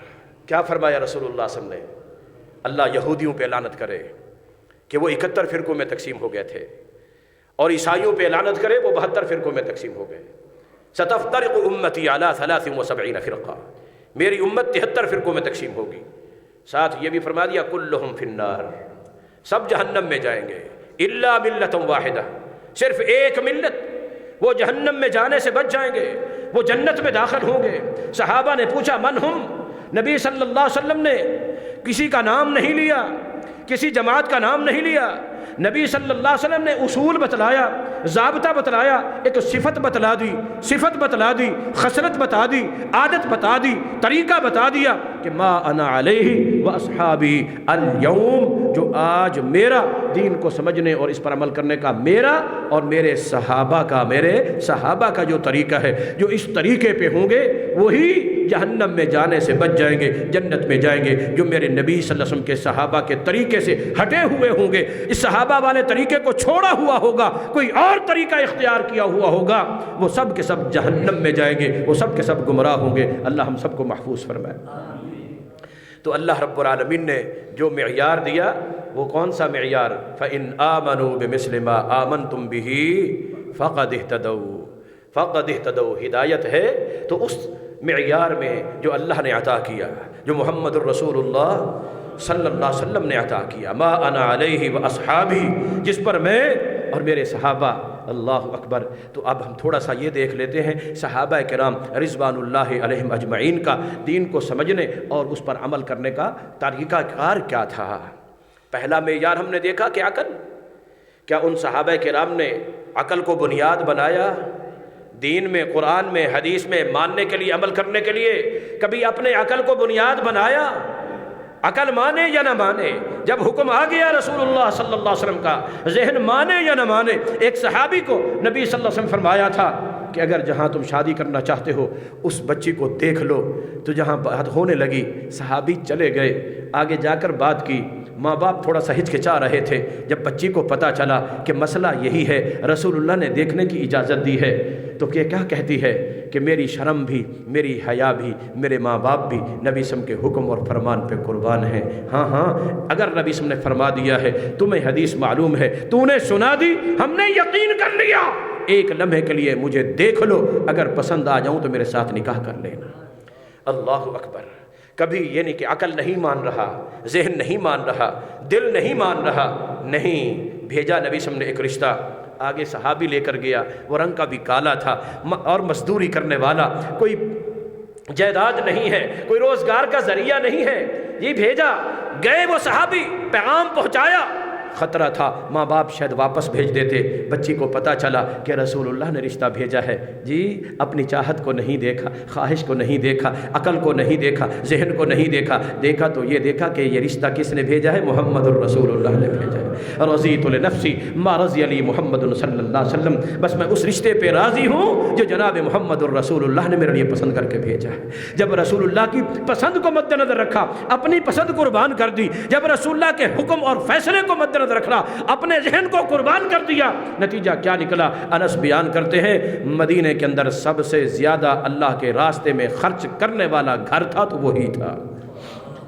کیا فرمایا رسول اللہ صلی اللہ علیہ وسلم؟ اللہ یہودیوں پہ لعنت کرے کہ وہ 71 فرقوں میں تقسیم ہو گئے تھے، اور عیسائیوں پہ لعنت کرے وہ 72 فرقوں میں تقسیم ہو گئے۔ ستفترق امتی علی 73 فرقہ، میری امت 73 فرقوں میں تقسیم ہوگی۔ ساتھ یہ بھی فرما دیا کلہم فی النار، سب جہنم میں جائیں گے، الا ملۃ واحدہ، صرف ایک ملت، وہ جہنم میں جانے سے بچ جائیں گے، وہ جنت میں داخل ہوں گے۔ صحابہ نے پوچھا من ہم؟ نبی صلی اللہ علیہ وسلم نے کسی کا نام نہیں لیا، کسی جماعت کا نام نہیں لیا، نبی صلی اللہ علیہ وسلم نے اصول بتلایا، ضابطہ بتلایا، ایک صفت بتلا دی، صفت بتلا دی، خصلت بتا دی، عادت بتا دی، طریقہ بتا دیا کہ ما انا علیہ و اصحابی اليوم، جو آج میرا دین کو سمجھنے اور اس پر عمل کرنے کا میرا اور میرے صحابہ کا جو طریقہ ہے، جو اس طریقے پہ ہوں گے وہی جہنم میں جانے سے بچ جائیں گے، جنت میں جائیں گے۔ جو میرے نبی صلی اللہ علیہ وسلم کے صحابہ کے طریقے سے ہٹے ہوئے ہوں گے، اس صحابہ والے طریقے کو چھوڑا ہوا ہوگا، کوئی اور طریقہ اختیار کیا ہوا ہوگا، وہ سب کے سب جہنم میں جائیں گے، وہ سب کے سب گمراہ ہوں گے۔ اللہ ہم سب کو محفوظ فرمائے۔ تو اللہ رب العالمین نے جو معیار دیا وہ کون سا معیار؟ فَإِنْ آمَنُوا بِمِثْلِ مَا آمَنْتُمْ بِهِ فَقَدْ اهْتَدَوْا۔ فقد اہتدوا، ہدایت ہے تو اس معیار میں جو اللہ نے عطا کیا، جو محمد الرسول اللہ صلی اللہ علیہ وسلم نے عطا کیا، ما انا علیہ و اصحابی، جس پر میں اور میرے صحابہ، اللہ اکبر۔ تو اب ہم تھوڑا سا یہ دیکھ لیتے ہیں صحابہ کرام رضوان اللہ علیہم اجمعین کا دین کو سمجھنے اور اس پر عمل کرنے کا طریقہ کار کیا تھا۔ پہلا معیار ہم نے دیکھا کہ عقل، کیا ان صحابہ کرام نے عقل کو بنیاد بنایا؟ دین میں، قرآن میں، حدیث میں ماننے کے لیے، عمل کرنے کے لیے کبھی اپنے عقل کو بنیاد بنایا؟ عقل مانے یا نہ مانے، جب حکم آ گیا رسول اللہ صلی اللہ علیہ وسلم کا، ذہن مانے یا نہ مانے۔ ایک صحابی کو نبی صلی اللہ علیہ وسلم فرمایا تھا کہ اگر جہاں تم شادی کرنا چاہتے ہو اس بچی کو دیکھ لو، تو جہاں بات ہونے لگی صحابی چلے گئے، آگے جا کر بات کی، ماں باپ تھوڑا سا ہچکچا رہے تھے۔ جب بچی کو پتہ چلا کہ مسئلہ یہی ہے، رسول اللہ نے دیکھنے کی اجازت دی ہے، تو کیا کہتی ہے کہ میری شرم بھی، میری حیا بھی، میرے ماں باپ بھی نبی سم کے حکم اور فرمان پہ قربان ہیں۔ ہاں ہاں، اگر نبی سم نے فرما دیا ہے، تمہیں حدیث معلوم ہے، تو نے سنا دی، ہم نے یقین کر لیا، ایک لمحے کے لیے مجھے دیکھ لو، اگر پسند آ جاؤں تو میرے ساتھ نکاح کر لینا۔ اللہ اکبر۔ کبھی یہ نہیں کہ عقل نہیں مان رہا، ذہن نہیں مان رہا، دل نہیں مان رہا، نہیں، بھیجا نبی سم نے ایک رشتہ، آگے صحابی لے کر گیا، وہ رنگ کا بھی کالا تھا اور مزدوری کرنے والا، کوئی جائیداد نہیں ہے، کوئی روزگار کا ذریعہ نہیں ہے، یہ بھیجا، گئے وہ صحابی، پیغام پہنچایا، خطرہ تھا ماں باپ شاید واپس بھیج دیتے، بچی کو پتہ چلا کہ رسول اللہ نے رشتہ بھیجا ہے، جی اپنی چاہت کو نہیں دیکھا، خواہش کو نہیں دیکھا، عقل کو نہیں دیکھا، ذہن کو نہیں دیکھا، دیکھا تو یہ دیکھا کہ یہ رشتہ کس نے بھیجا ہے؟ محمد الرسول اللہ نے بھیجا ہے۔ رضیت لنفسی ما رضی علی محمد صلی اللہ علیہ وسلم، بس میں اس رشتے پہ راضی ہوں جو جناب محمد الرسول اللہ نے میرے لیے پسند کر کے بھیجا ہے۔ جب رسول اللہ کی پسند کو مد نظر رکھا، اپنی پسند قربان کر دی، جب رسول اللہ کے حکم اور فیصلے کو مد نظر رکھنا، اپنے ذہن کو قربان کر دیا، نتیجہ کیا نکلا؟ انس بیان کرتے ہیں مدینے کے اندر سب سے زیادہ اللہ کے راستے میں خرچ کرنے والا گھر تھا تو وہی تھا۔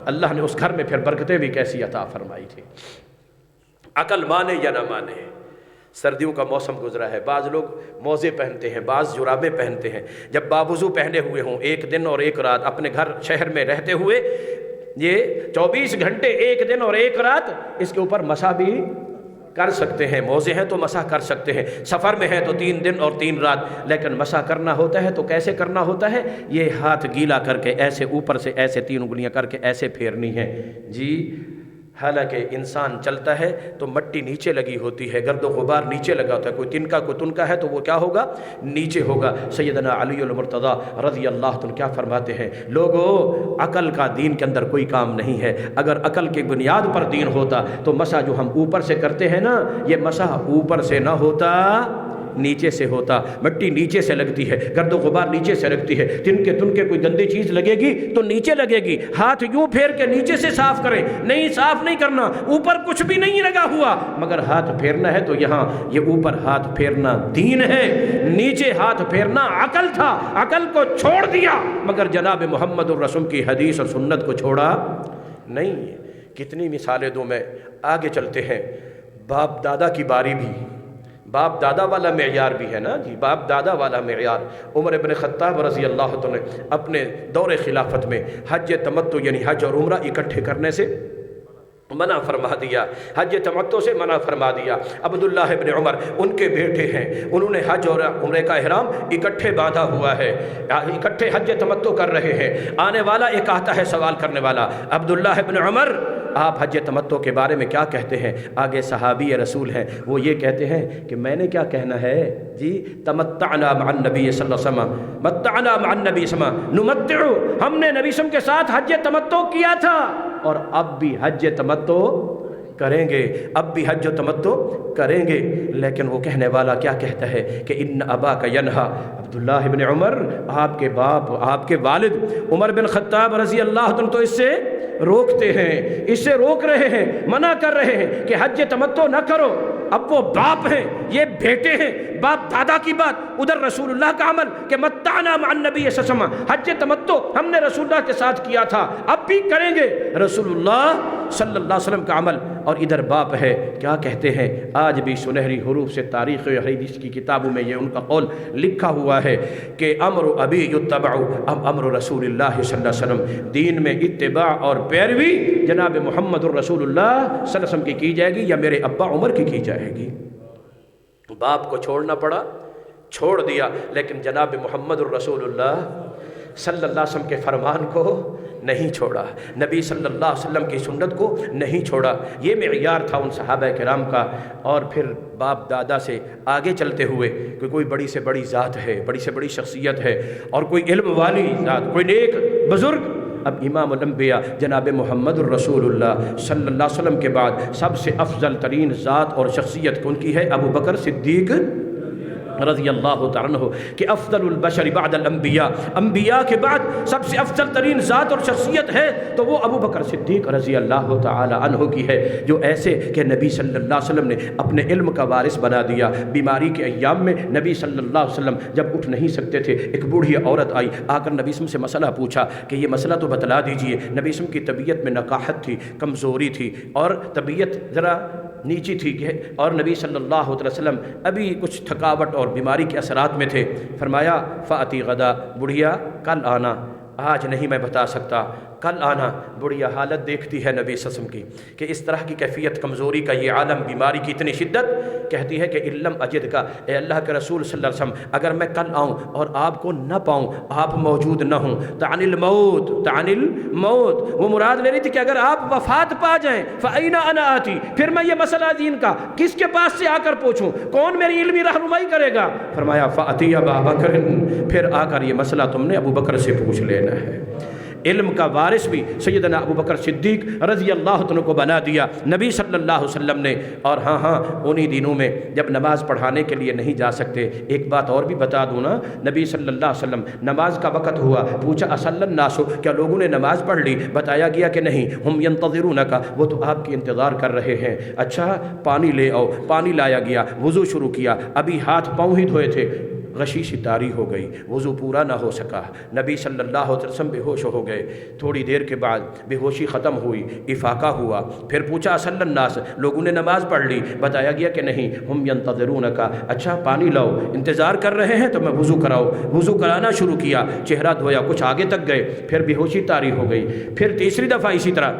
اللہ نے اس گھر میں پھر برکتیں بھی کیسی عطا فرمائی تھی۔ عقل مانے یا نہ مانے، سردیوں کا موسم گزرا ہے، بعض لوگ موزے پہنتے ہیں، بعض جرابیں پہنتے ہیں، جب باوضو پہنے ہوئے ہوں، ایک دن اور ایک رات اپنے گھر شہر میں رہتے ہوئے، یہ 24 گھنٹے ایک دن اور ایک رات اس کے اوپر مسح بھی کر سکتے ہیں، موزے ہیں تو مسح کر سکتے ہیں، سفر میں ہے تو 3 دن اور 3 رات، لیکن مسح کرنا ہوتا ہے تو کیسے کرنا ہوتا ہے؟ یہ ہاتھ گیلا کر کے ایسے اوپر سے ایسے 3 انگلیاں کر کے ایسے پھیرنی ہے جی۔ حالانکہ انسان چلتا ہے تو مٹی نیچے لگی ہوتی ہے، گرد و غبار نیچے لگا ہوتا ہے، کوئی تنکا کوئی تنکا ہے تو وہ کیا ہوگا؟ نیچے ہوگا۔ سیدنا علی المرتضیٰ رضی اللہ عنہ کیا فرماتے ہیں؟ لوگو، عقل کا دین کے اندر کوئی کام نہیں ہے، اگر عقل کی بنیاد پر دین ہوتا تو مسح جو ہم اوپر سے کرتے ہیں نا، یہ مسح اوپر سے نہ ہوتا، نیچے سے ہوتا، مٹی نیچے سے لگتی ہے، گرد و غبار نیچے سے لگتی ہے، تنکے تنکے کوئی گندی چیز لگے گی تو نیچے لگے گی، ہاتھ یوں پھیر کے نیچے سے صاف کریں، نہیں صاف نہیں کرنا، اوپر کچھ بھی نہیں لگا ہوا، مگر ہاتھ پھیرنا ہے تو یہاں یہ اوپر ہاتھ پھیرنا دین ہے، نیچے ہاتھ پھیرنا عقل تھا، عقل کو چھوڑ دیا، مگر جناب محمد الرسول کی حدیث اور سنت کو چھوڑا نہیں۔ کتنی مثالیں دوں میں، آگے چلتے ہیں۔ باپ دادا کی باری بھی، باپ دادا والا معیار بھی ہے نا جی، باپ دادا والا معیار۔ عمر بن خطاب رضی اللہ عنہ نے اپنے دور خلافت میں حج تمتع یعنی حج اور عمرہ اکٹھے کرنے سے منع فرما دیا، حج تمتع سے منع فرما دیا۔ عبداللہ ابن عمر ان کے بیٹے ہیں، انہوں نے حج اور عمرے کا احرام اکٹھے باندھا ہوا ہے، اکٹھے حج تمتع کر رہے ہیں۔ آنے والا ایک آتا ہے سوال کرنے والا، عبداللہ ابن عمر آپ حج تمتع کے بارے میں کیا کہتے ہیں؟ آگے صحابی رسول ہیں، وہ یہ کہتے ہیں کہ میں نے کیا کہنا ہے جی، تمتعنا مع النبی صلی اللہ علیہ وسلم، متعنا مع النبی صلی اللہ علیہ وسلم، نمتع، ہم نے نبی صلی اللہ علیہ وسلم کے ساتھ حج تمتع کیا تھا اور اب بھی حج تمتع کریں گے، اب بھی حج و تمتع کریں گے۔ لیکن وہ کہنے والا کیا کہتا ہے کہ ان اباک ینہا، عبداللہ ابن عمر آپ کے باپ، آپ کے والد عمر بن خطاب رضی اللہ عنہ تو اس سے روکتے ہیں، اس سے روک رہے ہیں، منع کر رہے ہیں کہ حج تمتع نہ کرو۔ اب وہ باپ ہیں، یہ بیٹے ہیں، باپ دادا کی بات، ادھر رسول اللہ کا عمل کہ متعنا مع النبی صلی اللہ علیہ وسلم، حج تمتع ہم نے رسول اللہ کے ساتھ کیا تھا، اب بھی کریں گے۔ رسول اللہ صلی اللہ علیہ وسلم کا عمل، اور ادھر باپ ہے کیا کہتے ہیں، آج بھی سنہری حروف سے تاریخ حدیث کی کتابوں میں یہ ان کا قول لکھا ہوا ہے کہ امر ابی یتبع ام امر رسول اللہ صلی اللہ علیہ وسلم، دین میں اتباع اور پیروی جناب محمد الرسول اللہ صلی اللہ علیہ وسلم کی جائے گی یا میرے ابا عمر کی جائے گی۔ باپ کو چھوڑنا پڑا، چھوڑ دیا، لیکن جناب محمد الرسول اللہ صلی اللہ علیہ وسلم کے فرمان کو نہیں چھوڑا، نبی صلی اللہ علیہ وسلم کی سنت کو نہیں چھوڑا۔ یہ معیار تھا ان صحابہ کرام کا۔ اور پھر باپ دادا سے آگے چلتے ہوئے کہ کوئی بڑی سے بڑی ذات ہے، بڑی سے بڑی شخصیت ہے، اور کوئی علم والی ذات، کوئی نیک بزرگ۔ اب امام الانبیاء جناب محمد الرسول اللہ صلی اللہ علیہ وسلم کے بعد سب سے افضل ترین ذات اور شخصیت کون کی ہے؟ ابو بکر صدیق رضی اللہ تعالیٰ عنہ، کہ افضل البشر بعد الانبیاء، انبیاء کے بعد سب سے افضل ترین ذات اور شخصیت ہے تو وہ ابو بکر صدیق رضی اللہ تعالیٰ عنہ کی ہے، جو ایسے کہ نبی صلی اللہ علیہ وسلم نے اپنے علم کا وارث بنا دیا۔ بیماری کے ایام میں نبی صلی اللہ علیہ وسلم جب اٹھ نہیں سکتے تھے، ایک بوڑھی عورت آئی، آ کر نبی سے مسئلہ پوچھا کہ یہ مسئلہ تو بتلا دیجئے۔ نبی کی طبیعت میں نقاحت تھی، کمزوری تھی، اور طبیعت ذرا نیچی تھی، اور نبی صلی اللہ علیہ وسلم ابھی کچھ تھکاوٹ اور بیماری کے اثرات میں تھے۔ فرمایا فاتی غدا، بڑھیا کل آنا، آج نہیں میں بتا سکتا، کل آنا۔ بڑھیا حالت دیکھتی ہے نبی صلی اللہ علیہ وسلم کی کہ اس طرح کی کیفیت، کمزوری کا یہ عالم، بیماری کی اتنی شدت، کہتی ہے کہ علم اجد کا، اے اللہ کے رسول صلی اللہ علیہ وسلم، اگر میں کل آؤں اور آپ کو نہ پاؤں، آپ موجود نہ ہوں، تعن الموت، تعن الموت، وہ مراد لے رہی تھی کہ اگر آپ وفات پا جائیں فَأَيْنَ أَنَا آتِي، پھر میں یہ مسئلہ دین کا کس کے پاس سے آ کر پوچھوں، کون میری علمی رہنمائی کرے گا؟ فرمایا فَأَتِيَ أَبَا بَكْرٍ، پھر آ کر یہ مسئلہ تم نے ابو بکر سے پوچھ لینا ہے۔ علم کا وارث بھی سیدنا ابو بکر صدیق رضی اللہ عنہ کو بنا دیا نبی صلی اللہ علیہ وسلم نے۔ اور ہاں انہی دنوں میں جب نماز پڑھانے کے لیے نہیں جا سکتے، ایک بات اور بھی بتا دوں نا، نبی صلی اللہ علیہ وسلم نماز کا وقت ہوا، پوچھا اصلی الناس، کیا لوگوں نے نماز پڑھ لی؟ بتایا گیا کہ نہیں، ہم ینتظرونک، وہ تو آپ کی انتظار کر رہے ہیں۔ اچھا پانی لے آؤ، پانی لایا گیا، وضو شروع کیا، ابھی ہاتھ پاؤں ہی دھوئے تھے، غشی طاری ہو گئی، وضو پورا نہ ہو سکا، نبی صلی اللہ علیہ وسلم بے ہوش ہو گئے۔ تھوڑی دیر کے بعد بے ہوشی ختم ہوئی، افاقہ ہوا، پھر پوچھا اصلی الناس، لوگوں نے نماز پڑھ لی؟ بتایا گیا کہ نہیں، ہم ینتظرونک، اچھا پانی لاؤ، انتظار کر رہے ہیں تو میں وضو کراؤ۔ وضو کرانا شروع کیا، چہرہ دھویا، کچھ آگے تک گئے، پھر بے ہوشی طاری ہو گئی، پھر تیسری دفعہ اسی طرح۔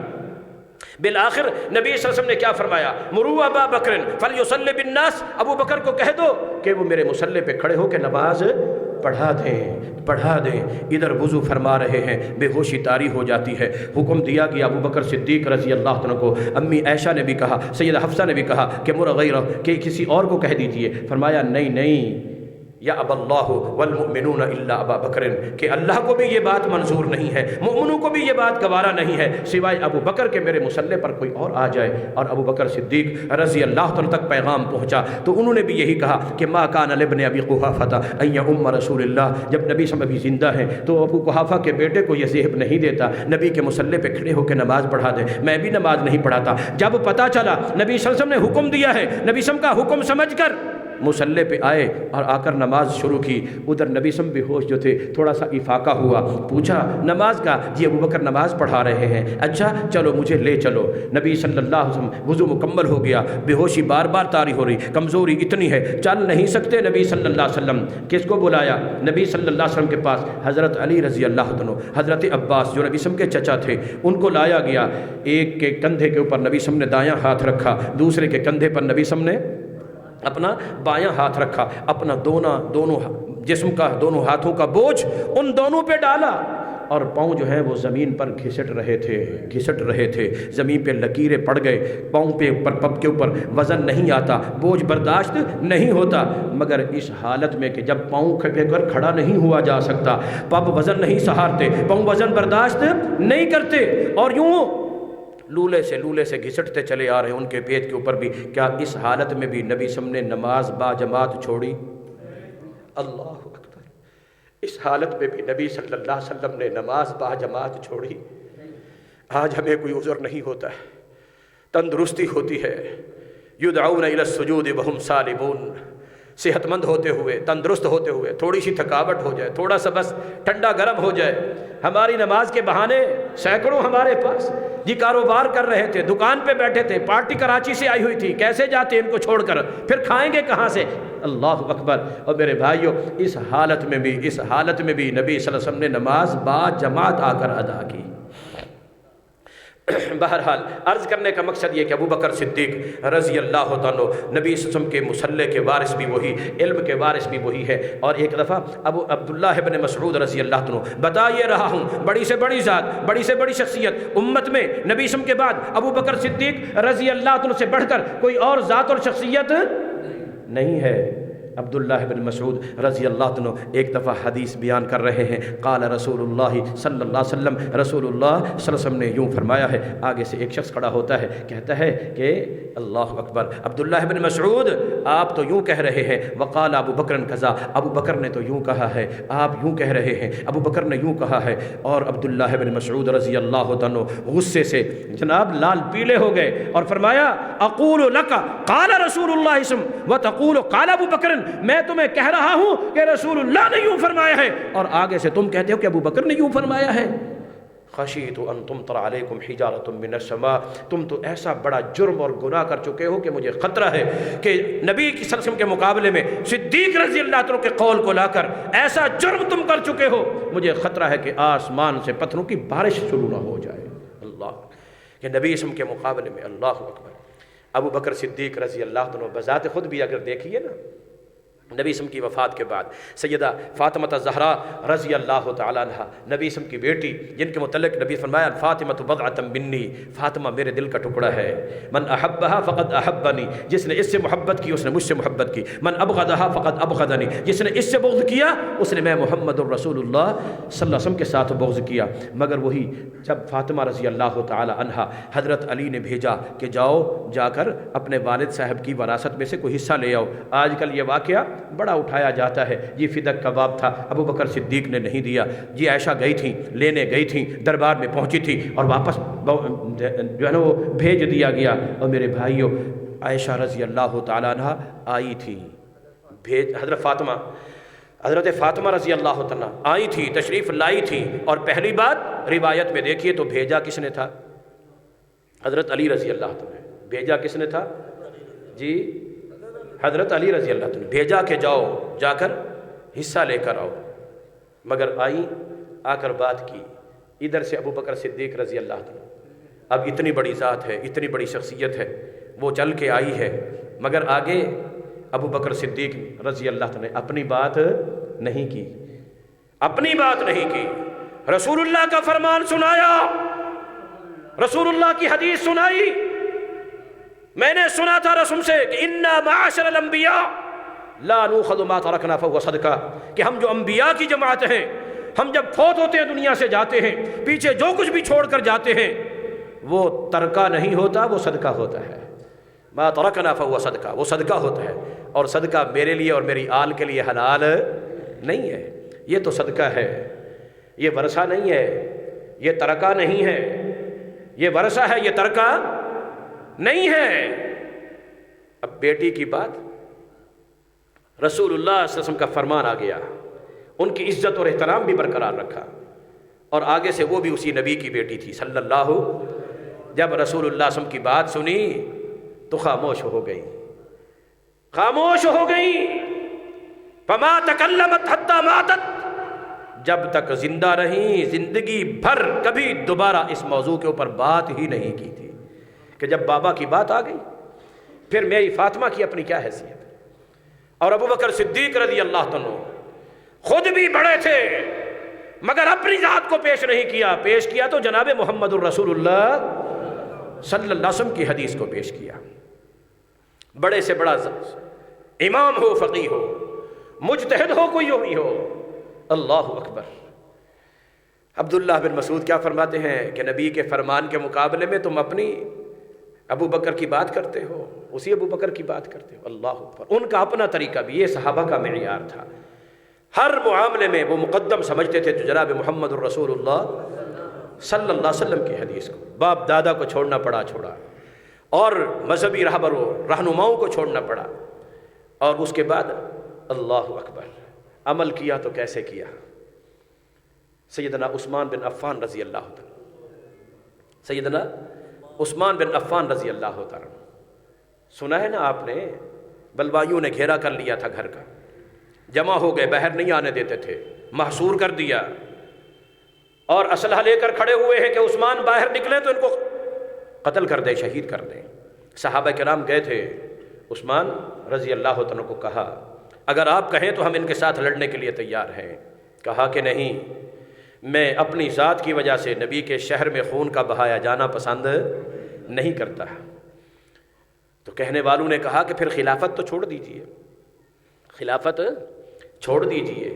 بالآخر نبی صلی اللہ علیہ وسلم نے کیا فرمایا؟ مروا ابا بکر فلیصلی بالناس، ابو بکر کو کہہ دو کہ وہ میرے مصلی پہ کھڑے ہو کے نماز پڑھا دیں۔ ادھر وضو فرما رہے ہیں، بے ہوشی طاری ہو جاتی ہے، حکم دیا گیا ابو بکر صدیق رضی اللہ عنہ کو۔ امی عائشہ نے بھی کہا، سیدہ حفصہ نے بھی کہا کہ مر غیرہ، کہ کسی اور کو کہہ دیجئے۔ فرمایا نہیں یا اب اللہ والمؤمنون الا ابا بکر، کہ اللہ کو بھی یہ بات منظور نہیں ہے، مومنوں کو بھی یہ بات گوارا نہیں ہے سوائے ابو بکر کے میرے مصلی پر کوئی اور آ جائے۔ اور ابو بکر صدیق رضی اللہ عنہ تک پیغام پہنچا تو انہوں نے بھی یہی کہا کہ ما کان لابن ابی قحافہ ان یؤم رسول اللہ، جب نبی صلی اللہ علیہ وسلم ابھی زندہ ہیں تو ابو قحافہ کے بیٹے کو یہ ذہن نہیں دیتا نبی کے مصلی پہ کھڑے ہو کے نماز پڑھا دیں، میں بھی نماز نہیں پڑھاتا۔ جب پتہ چلا نبی صلی اللہ علیہ وسلم نے حکم دیا ہے، نبی صلی اللہ علیہ وسلم کا حکم سمجھ کر مصلی پہ آئے اور آ کر نماز شروع کی۔ ادھر نبی صلی اللہ علیہ وسلم بے ہوش جو تھے، تھوڑا سا افاقہ ہوا، پوچھا نماز کا؟ جی ابو بکر نماز پڑھا رہے ہیں۔ اچھا چلو مجھے لے چلو۔ نبی صلی اللہ علیہ وسلم وضو مکمل ہو گیا، بے ہوشی بار بار طاری ہو رہی، کمزوری اتنی ہے چل نہیں سکتے۔ نبی صلی اللہ علیہ وسلم کس کو بلایا؟ نبی صلی اللہ علیہ وسلم کے پاس حضرت علی رضی اللہ عنہ، حضرت عباس جو نبی صلی اللہ علیہ وسلم کے چچا تھے، ان کو لایا گیا۔ ایک کے کندھے کے اوپر نبی صلی اللہ علیہ وسلم نے دایاں ہاتھ رکھا، دوسرے کے کندھے پر نبی صلی اللہ علیہ وسلم نے اپنا بایاں ہاتھ رکھا، اپنا دونوں جسم کا، دونوں ہاتھوں کا بوجھ ان دونوں پہ ڈالا، اور پاؤں جو ہیں وہ زمین پر گھسٹ رہے تھے، زمین پہ لکیریں پڑ گئے، پاؤں پہ اوپر پب کے اوپر وزن نہیں آتا، بوجھ برداشت نہیں ہوتا۔ مگر اس حالت میں کہ جب پاؤں پہ کر کھڑا نہیں ہوا جا سکتا، پب وزن نہیں سہارتے، پاؤں وزن برداشت نہیں کرتے، اور یوں لولے سے گھسٹتے چلے آ رہے ہیں ان کے پیٹ کے اوپر بھی۔ کیا اس حالت میں بھی نبی صلی اللہ علیہ وسلم نے نماز با جماعت چھوڑی؟ اللہ اکبر! اس حالت میں بھی نبی صلی اللہ علیہ وسلم نے نماز با جماعت چھوڑی۔ آج ہمیں کوئی عذر نہیں ہوتا ہے، تندرستی ہوتی ہے، یدعون الی السجود وہم سالمون، صحت مند ہوتے ہوئے، تندرست ہوتے ہوئے تھوڑی سی تھکاوٹ ہو جائے، تھوڑا سا بس ٹھنڈا گرم ہو جائے، ہماری نماز کے بہانے سینکڑوں ہمارے پاس جی کاروبار کر رہے تھے، دکان پہ بیٹھے تھے، پارٹی کراچی سے آئی ہوئی تھی، کیسے جاتے ان کو چھوڑ کر، پھر کھائیں گے کہاں سے؟ اللہ اکبر۔ اور میرے بھائیوں، اس حالت میں بھی نبی صلی اللہ علیہ وسلم نے نماز با جماعت آ کر ادا کی۔ بہرحال عرض کرنے کا مقصد یہ کہ ابو بکر صدیق رضی اللہ عنہ نبی صلی اللہ علیہ وسلم کے مصلی کے وارث بھی وہی، علم کے وارث بھی وہی ہے۔ اور ایک دفعہ ابو عبداللہ ابن مسعود رضی اللہ عنہ بتا یہ رہا ہوں، بڑی سے بڑی ذات، بڑی سے بڑی شخصیت امت میں نبی صلی اللہ علیہ وسلم کے بعد ابو بکر صدیق رضی اللہ عنہ سے بڑھ کر کوئی اور ذات اور شخصیت نہیں ہے۔ عبداللہ بن مسعود رضی اللہ عنہ ایک دفعہ حدیث بیان کر رہے ہیں، قال رسول اللہ صلی اللہ علیہ وسلم، رسول اللہ صلی اللہ علیہ وسلم نے یوں فرمایا ہے۔ آگے سے ایک شخص کھڑا ہوتا ہے، کہتا ہے کہ اللہ اکبر، عبداللہ بن مسعود آپ تو یوں کہہ رہے ہیں، وقال ابو بکر کذا، ابو بکر نے تو یوں کہا ہے، آپ یوں کہہ رہے ہیں، ابو بکر نے یوں کہا ہے۔ اور عبداللہ بن مسعود رضی اللہ عنہ غصے سے جناب لال پیلے ہو گئے اور فرمایا، اقول لک قال رسول اللہ صلی اللہ علیہ وسلم وتقول قال ابو بکر، میں تمہیں کہہ رہا ہوں کہ رسول اللہ نے یوں فرمایا ہے، اور آگے سے تم کہتے ہو کہ ابو بکر نے یوں فرمایا ہے۔ خشیت ان تمطر علیکم حجارۃ من السماء، تم تو ایسا بڑا جرم اور گناہ کر چکے ہو کہ مجھے خطرہ ہے کہ نبی کی صلی اللہ علیہ وسلم کے مقابلے میں صدیق رضی اللہ عنہ کے قول کو لا کر ایسا جرم تم کر چکے ہو، مجھے خطرہ ہے کہ آسمان سے پتھروں کی بارش شروع نہ ہو جائے۔ اللہ کہ نبی اسم کے مقابلے میں، اللہ اکبر، ابو بکر صدیق رضی اللہ عنہ بذات خود بھی اگر دیکھیے نا، نبی اسم کی وفات کے بعد سیدہ فاطمہ الزہرا رضی اللہ تعالیٰ عنہ، نبی اسم کی بیٹی، جن کے متعلق نبی فرمایا فاطمہ بضعۃ منی، فاطمہ میرے دل کا ٹکڑا ہے، من احبها فقد احبنی، جس نے اس سے محبت کی اس نے مجھ سے محبت کی، من ابغضها فقد ابغضنی، جس نے اس سے بغض کیا اس نے میں محمد الرسول اللہ صلی اللہ علیہ وسلم کے ساتھ بغض کیا۔ مگر وہی جب فاطمہ رضی اللہ تعالیٰ عنہ حضرت علی نے بھیجا کہ جاؤ جا کر اپنے والد صاحب کی وراثت میں سے کوئی حصہ لے آؤ، آج کل یہ واقعہ بڑا اٹھایا جاتا ہے، یہ فدق کباب تھا، ابو بکر صدیق نے نہیں دیا، جی عائشہ گئی تھیں، لینے گئی تھیں، دربار میں پہنچی تھی اور واپس جو ہے نا وہ بھیج دیا گیا۔ اور میرے بھائیوں، عائشہ رضی اللہ تعالیٰ عنہ آئی تھی، حضرت فاطمہ رضی اللہ تعالیٰ آئی تھی، تشریف لائی تھی، اور پہلی بات روایت میں دیکھیے تو بھیجا کس نے تھا؟ حضرت علی رضی اللہ تعالیٰ۔ بھیجا کس نے تھا؟ جی حضرت علی رضی اللہ عنہ، بھیجا کہ جاؤ جا کر حصہ لے کر آؤ، مگر آئی، آ کر بات کی، ادھر سے ابو بکر صدیق رضی اللہ عنہ، اب اتنی بڑی ذات ہے، اتنی بڑی شخصیت ہے، وہ چل کے آئی ہے، مگر آگے ابو بکر صدیق رضی اللہ عنہ نے اپنی بات نہیں کی، اپنی بات نہیں کی، رسول اللہ کا فرمان سنایا، رسول اللہ کی حدیث سنائی۔ میں نے سنا تھا رسول سے کہ انا معاشر الانبیاء لا نؤخذ ما ترکنا فهو صدقہ، کہ ہم جو انبیاء کی جماعت ہیں، ہم جب فوت ہوتے ہیں دنیا سے جاتے ہیں، پیچھے جو کچھ بھی چھوڑ کر جاتے ہیں وہ ترکہ نہیں ہوتا، وہ صدقہ ہوتا ہے۔ ما ترکنا فهو صدقہ، وہ صدقہ ہوتا ہے، اور صدقہ میرے لیے اور میری آل کے لیے حلال نہیں ہے، یہ تو صدقہ ہے، یہ ورثہ نہیں ہے، یہ ترکہ نہیں ہے، یہ ورثہ ہے، یہ ترکہ نہیں ہے۔ اب بیٹی کی بات، رسول اللہ صلی اللہ علیہ وسلم کا فرمان آ گیا، ان کی عزت اور احترام بھی برقرار رکھا، اور آگے سے وہ بھی اسی نبی کی بیٹی تھی صلی اللہ۔ جب رسول اللہ صلی اللہ علیہ وسلم کی بات سنی تو خاموش ہو گئی، خاموش ہو گئی، فما تکلمت حتی ماتت، جب تک زندہ رہیں زندگی بھر کبھی دوبارہ اس موضوع کے اوپر بات ہی نہیں کی تھی، کہ جب بابا کی بات آ گئی پھر میری فاطمہ کی اپنی کیا حیثیت۔ اور ابو بکر صدیق رضی اللہ عنہ خود بھی بڑے تھے مگر اپنی ذات کو پیش نہیں کیا، پیش کیا تو جناب محمد الرسول اللہ صلی اللہ علیہ وسلم کی حدیث کو پیش کیا۔ بڑے سے بڑا امام ہو، فقیہ ہو، مجتہد ہو، کوئی بھی ہو، اللہ اکبر۔ عبداللہ بن مسعود کیا فرماتے ہیں کہ نبی کے فرمان کے مقابلے میں تم اپنی ابو بکر کی بات کرتے ہو، اسی ابو بکر کی بات کرتے ہو، اللہ اکبر۔ ان کا اپنا طریقہ بھی، یہ صحابہ کا معیار تھا، ہر معاملے میں وہ مقدم سمجھتے تھے جو جناب محمد الرسول اللہ صلی اللہ علیہ وسلم کی حدیث کو۔ باپ دادا کو چھوڑنا پڑا، چھوڑا، اور مذہبی رہبروں رہنماؤں کو چھوڑنا پڑا، اور اس کے بعد اللہ اکبر، عمل کیا تو کیسے کیا؟ سیدنا عثمان بن عفان رضی اللہ تعالیٰ، سیدنا عثمان بن عفان رضی اللہ تعالیٰ، سنا ہے نا آپ نے، بلوائیوں نے گھیرا کر لیا تھا گھر کا، جمع ہو گئے، باہر نہیں آنے دیتے تھے، محصور کر دیا، اور اسلحہ لے کر کھڑے ہوئے ہیں کہ عثمان باہر نکلے تو ان کو قتل کر دیں، شہید کر دیں۔ صحابہ کرام گئے تھے، عثمان رضی اللہ عنہ کو کہا اگر آپ کہیں تو ہم ان کے ساتھ لڑنے کے لیے تیار ہیں۔ کہا کہ نہیں، میں اپنی ذات کی وجہ سے نبی کے شہر میں خون کا بہایا جانا پسند نہیں کرتا۔ تو کہنے والوں نے کہا کہ پھر خلافت تو چھوڑ دیجئے، خلافت چھوڑ دیجئے۔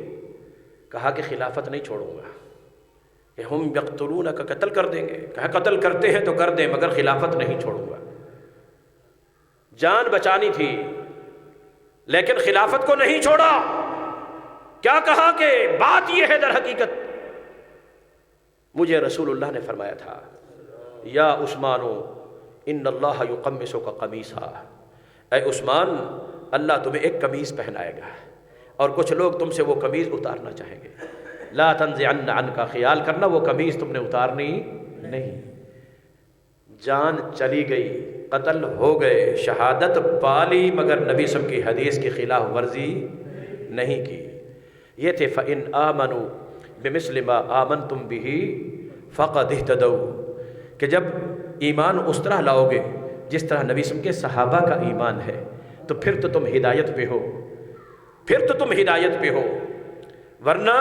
کہا کہ خلافت نہیں چھوڑوں گا، کہ ہم یقتلون کا قتل کر دیں گے۔ کہا قتل کرتے ہیں تو کر دیں، مگر خلافت نہیں چھوڑوں گا۔ جان بچانی تھی لیکن خلافت کو نہیں چھوڑا۔ کیا کہا کہ بات یہ ہے در حقیقت مجھے رسول اللہ نے فرمایا تھا، یا عثمانو ان اللہ یقمصک قمیصا، اے عثمان اللہ تمہیں ایک قمیص پہنائے گا اور کچھ لوگ تم سے وہ قمیص اتارنا چاہیں گے، لا تنزعن عنک، خیال کرنا وہ قمیص تم نے اتارنی نہیں۔ جان چلی گئی، قتل ہو گئے، شہادت پالی، مگر نبی صلی اللہ علیہ وسلم کی حدیث کی خلاف ورزی نہیں کی۔ یہ تھے فَإِنْ آمَنُوا بِمِثْلِ مَا آمَنْتُمْ بِهِ فَقَدْ اهْتَدَوْا، کہ جب ایمان اس طرح لاؤ گے جس طرح نبی صلی اللہ علیہ وسلم کے صحابہ کا ایمان ہے تو پھر تو تم ہدایت پہ ہو، پھر تو تم ہدایت پہ ہو، ورنہ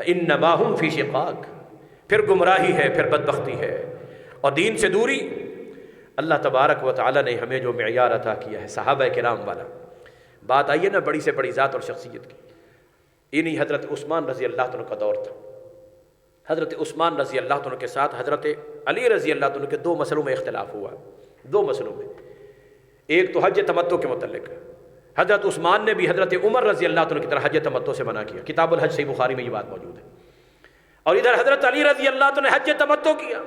إِنَّمَا هُمْ فِي شِقَاقٍ، پھر گمراہی ہے، پھر بدبختی ہے اور دین سے دوری۔ اللہ تبارک و تعالی نے ہمیں جو معیار عطا کیا ہے صحابہ کرام والا، بات آئیے نا بڑی سے بڑی ذات اور شخصیت کی، انہی حضرت عثمان رضی اللہ عنہ کا دور تھا۔ حضرت عثمان رضی اللہ عنہ کے ساتھ حضرت علی رضی اللہ عنہ کے دو مسئلوں میں اختلاف ہوا، دو مسئلوں میں۔ ایک تو حج تمتع کے متعلق، حضرت عثمان نے بھی حضرت عمر رضی اللہ عنہ کی طرح حج تمتع سے منع کیا، کتاب الحج صحیح بخاری میں یہ بات موجود ہے۔ اور ادھر حضرت علی رضی اللہ عنہ نے حج تمتع کیا۔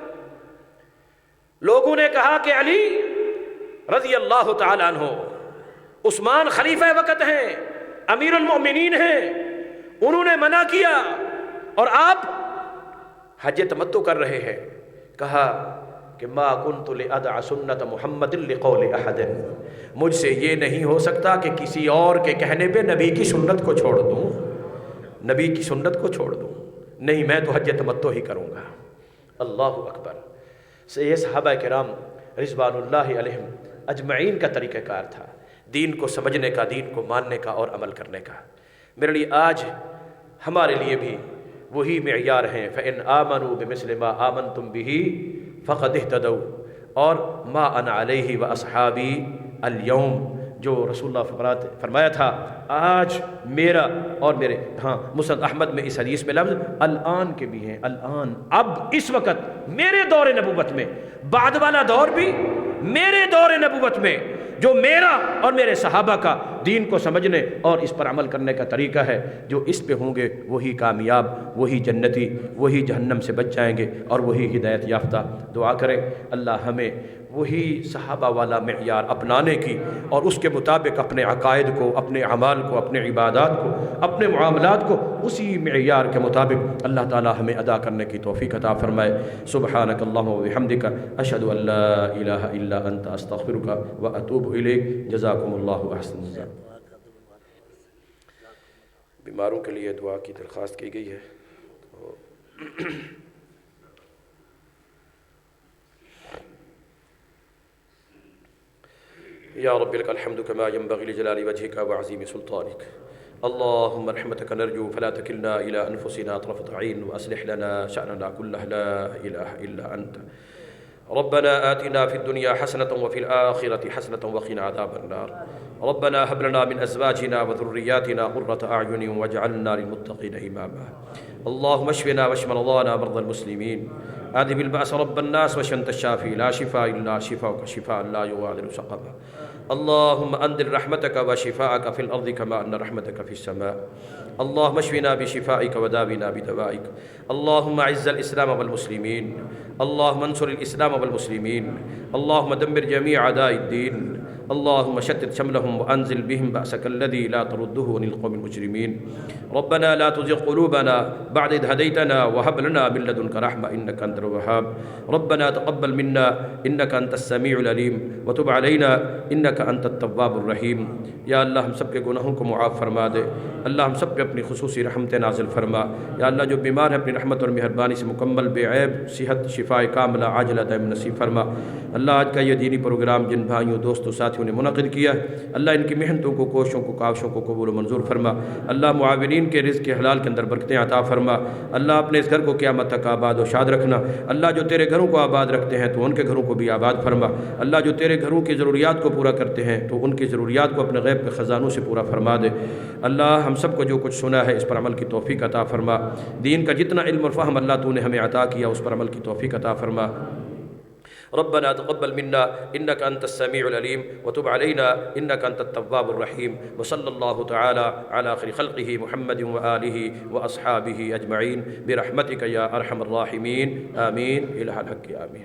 لوگوں نے کہا کہ علی رضی اللہ تعالیٰ عنہ، عثمان خلیفہ وقت ہیں، امیر المؤمنین ہیں، انہوں نے منع کیا اور آپ حج تمتع کر رہے ہیں۔ کہا کہ ما کنت لأدع سنت محمد لقول احد، مجھ سے یہ نہیں ہو سکتا کہ کسی اور کے کہنے پہ نبی کی سنت کو چھوڑ دوں، نبی کی سنت کو چھوڑ دوں، نہیں میں تو حج تمتع ہی کروں گا۔ اللہ اکبر۔ یہ صحابہ کرام رضوان اللہ علیہم اجمعین کا طریقہ کار تھا، دین کو سمجھنے کا، دین کو ماننے کا اور عمل کرنے کا۔ میرے لیے آج ہمارے لیے بھی وہی معیار ہیں، فَإِنْ آمَنُوا بِمِثْلِ مَا آمَنْتُمْ بِهِ فَقَدْ اهْتَدَوْا، اور ما انا علیہ وَأَصْحَابِي الْيَوْمِ، جو رسول اللہ فرمایا تھا آج میرا اور میرے، ہاں مسند احمد میں اس حدیث میں لفظ الآن کے بھی ہیں، الآن، اب اس وقت میرے دور نبوت میں، بعد والا دور بھی میرے دور نبوت میں، جو میرا اور میرے صحابہ کا دین کو سمجھنے اور اس پر عمل کرنے کا طریقہ ہے، جو اس پہ ہوں گے وہی کامیاب، وہی جنتی، وہی جہنم سے بچ جائیں گے اور وہی ہدایت یافتہ۔ دعا کریں اللہ ہمیں وہی صحابہ والا معیار اپنانے کی اور اس کے مطابق اپنے عقائد کو، اپنے اعمال کو، اپنے عبادات کو، اپنے معاملات کو اسی معیار کے مطابق اللہ تعالی ہمیں ادا کرنے کی توفیق عطا فرمائے۔ سبحانک اللہم و بحمدک، اشہد ان لا الہ الا انت، استغفرک و اتوب الیک۔ جزاکم اللہ احسن الجزاء۔ بیماروں کے لیے دعا کی درخواست کی گئی ہے۔ یا رب لک الحمد کما ينبغي لجلال وجهك وعظیم سلطانك، اللهم رحمتك نرجو فلا تكلنا إلى أنفسنا طرفة عين، وأصلح لنا شأننا كله، لا إله إلا أنت۔ ربنا آتنا في الدنيا حسنة وفي الآخرة حسنة وقنا عذاب النار۔ ربنا هب لنا من أزواجنا وذرياتنا قرة أعين واجعلنا للمتقين إماما۔ اللهم اشفنا واشف مرضانا مرضى المسلمين، اذهب البأس رب الناس وشفي الشافي، لا شفاء إلا شفاؤك شفاء لا يغادر سقما۔ اللهم أنزل رحمتك وشفاءك في الأرض كما أن رحمتك في السماء۔ اللهم اشفنا بشفائك وداونا بدوائك۔ اللهم أعز الإسلام والمسلمين، اللهم انصر الإسلام والمسلمين، اللهم دمر جميع أعداء الدين، اللهم شتت شملهم وأنزل بهم بأسك الذي لا ترده عن القوم المجرمين ربنا لا تزغ قلوبنا بعد إذ هديتنا وهب لنا من لدنك رحمة إنك أنت الوهاب ربنا تقبل منا إنك أنت السميع العليم وتب علينا إنك أنت التواب الرحيم یا اللہ ہم سب کے گناہوں کو معاف فرما دے اللہ ہم سب پہ اپنی خصوصی رحمت نازل فرما یا اللہ جو بیمار ہے اپنی رحمت اور مہربانی سے مکمل بے عیب صحت شفاء کاملہ عاجلہ دائم نصیب فرما اللہ آج کا یہ دینی پروگرام جن بھائیوں دوستوں ساتھیوں نے منعقد کیا اللہ ان کی محنتوں کو کوششوں کو کاوشوں کو قبول و منظور فرما اللہ معاونین کے رزق کے حلال کے اندر برکتیں عطا فرما اللہ اپنے اس گھر کو قیامت تک آباد و شاد رکھنا اللہ جو تیرے گھروں کو آباد رکھتے ہیں تو ان کے گھروں کو بھی آباد فرما اللہ جو تیرے گھروں کی ضروریات کو پورا کرتے ہیں تو ان کی ضروریات کو اپنے غیب کے خزانوں سے پورا فرما دے اللہ ہم سب کو جو کچھ سنا ہے اس پر عمل کی توفیق عطا فرما دین کا جتنا علم اور فہم اللہ تو نے ہمیں عطا کیا اس پر عمل کی توفیق عطا فرما ربنا تقبل منا انك انت السميع العليم وتب علينا انك انت التواب الرحيم وصلى الله تعالى على خير خلقه محمد واله واصحابه اجمعين برحمتك يا ارحم الراحمين آمين الى الحق آمين